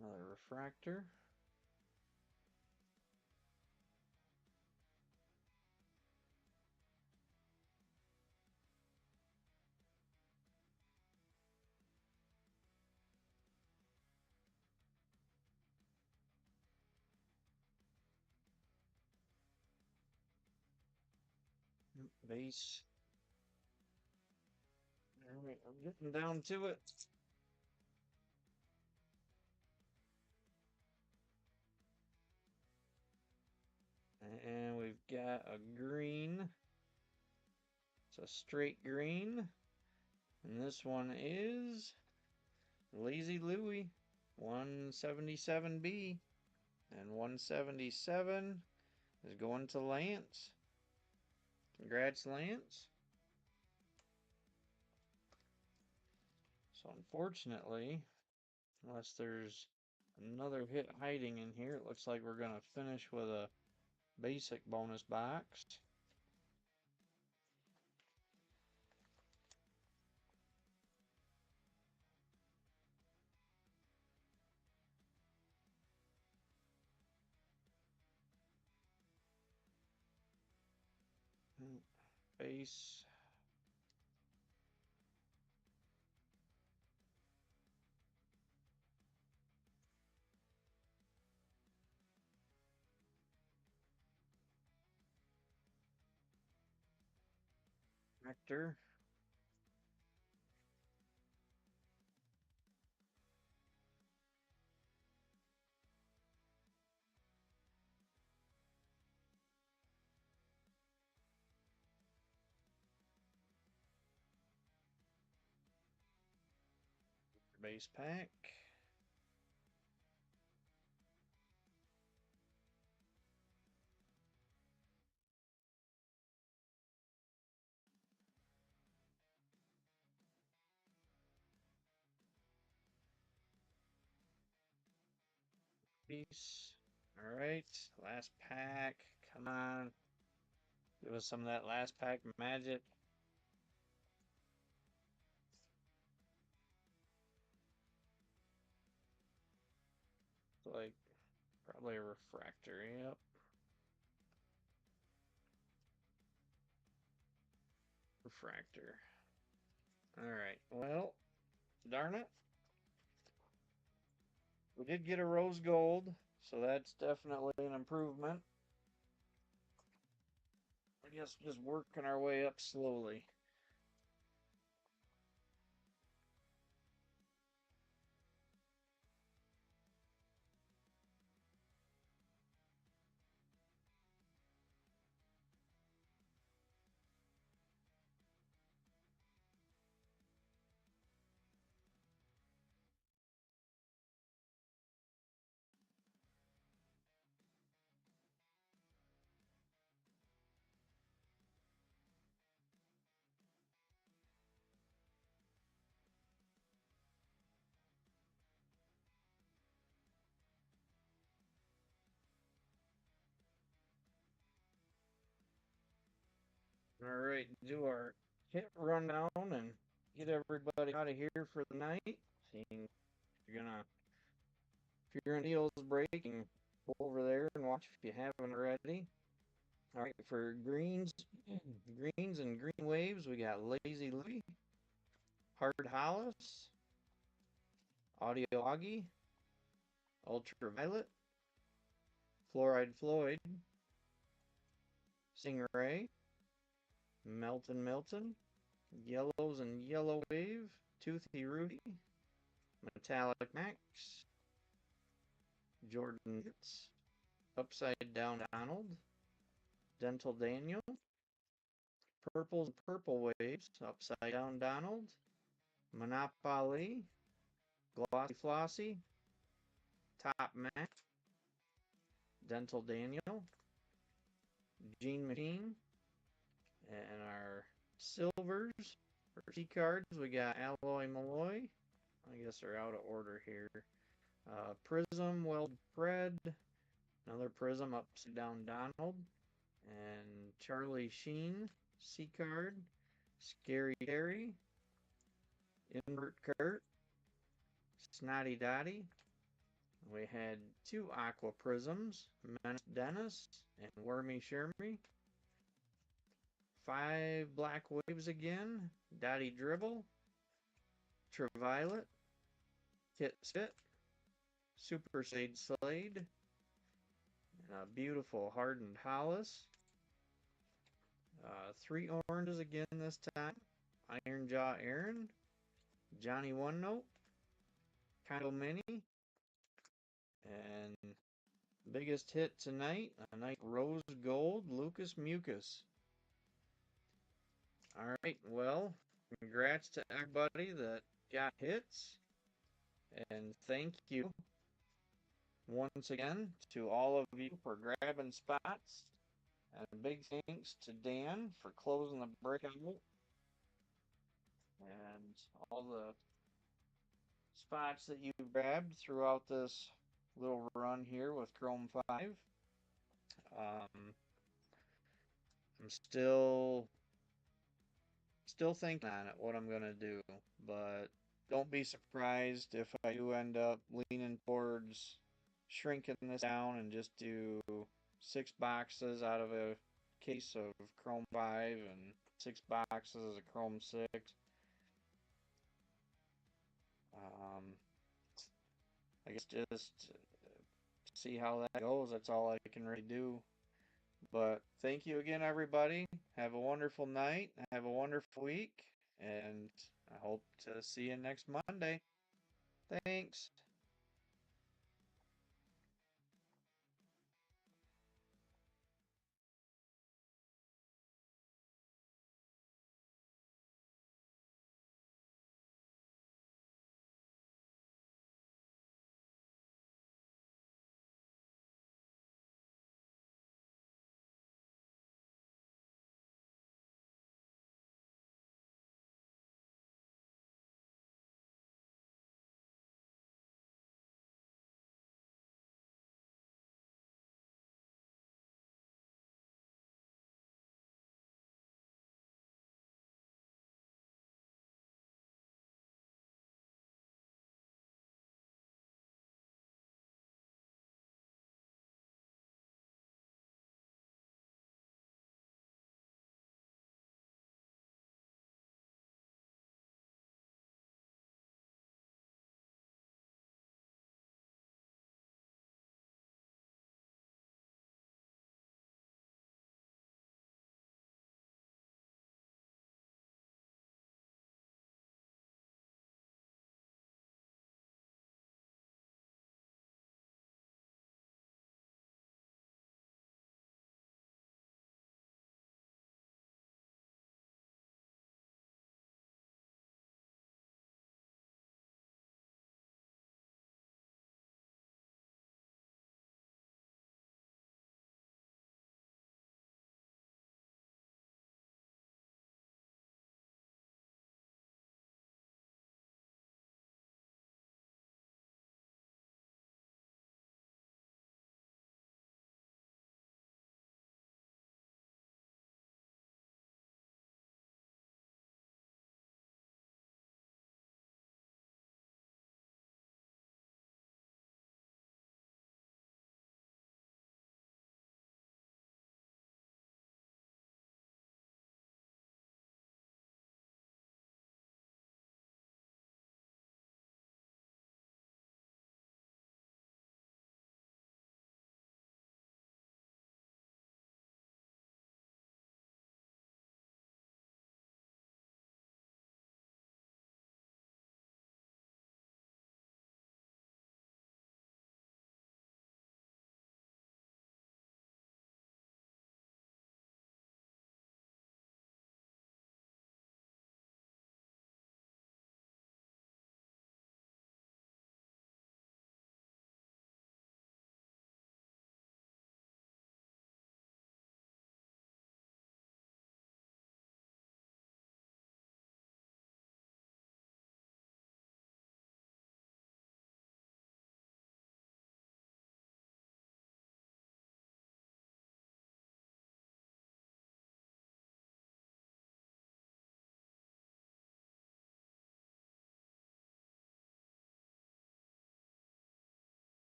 Another refractor. Base. Alright, I'm getting down to it. And we've got a green. It's a straight green. And this one is Lazy Louie, 177B. And 177 is going to Lance. Congrats, Lance. So unfortunately, unless there's another hit hiding in here, it looks like we're going to finish with a basic bonus box. Base. Actor. Base pack. Piece. Alright, last pack. Come on. Give us some of that last pack magic. Like, probably a refractor, yep. Refractor. Alright, well, darn it. We did get a rose gold, so that's definitely an improvement. I guess just working our way up slowly. All right, do our hit rundown and get everybody out of here for the night. Seeing you're gonna, if you're in Neil's break, and go over there and watch if you haven't already. All right, for greens and green waves, we got Lazy Louie, Hard Hollis, Audio Augie, Ultraviolet, Fluoride Floyd, Stingray, Milton, Yellows and Yellow Wave, Toothy Rudy, Metallic Max, Jordan Hits, Upside Down Donald, Dental Daniel, Purples and Purple Waves, Upside Down Donald, Monopoly, Glossy Flossy, Top Mac, Dental Daniel, Gene Machine, and our silvers for T cards we got Alloy Malloy. I guess they're out of order here. Prism Weld Fred, another Prism Upside Down Donald, and Charlie Sheen C card, Scary Terry, Invert Kurt, Snotty Dotty. We had two Aqua Prisms, Menace Dennis and Wormy Shermy. 5 Black Waves again, Dotty Dribble, Ultraviolet, Kit Spit, Super Sage Slade, and a beautiful Hardened Hollis. 3 oranges again this time, Iron Jaw Aaron, Johnny One Note, Kyle Mini, and biggest hit tonight, a nice rose gold Lucas Mucus. Alright, well, congrats to everybody that got hits, and thank you once again to all of you for grabbing spots, and big thanks to Dan for closing the breakout, and all the spots that you grabbed throughout this little run here with Chrome 5. I'm still thinking on it, what I'm gonna do, but don't be surprised if I do end up leaning towards shrinking this down and just do 6 boxes out of a case of Chrome 5 and 6 boxes of Chrome 6. I guess just see how that goes. That's all I can really do. But thank you again, everybody. Have a wonderful night. Have a wonderful week. And I hope to see you next Monday. Thanks.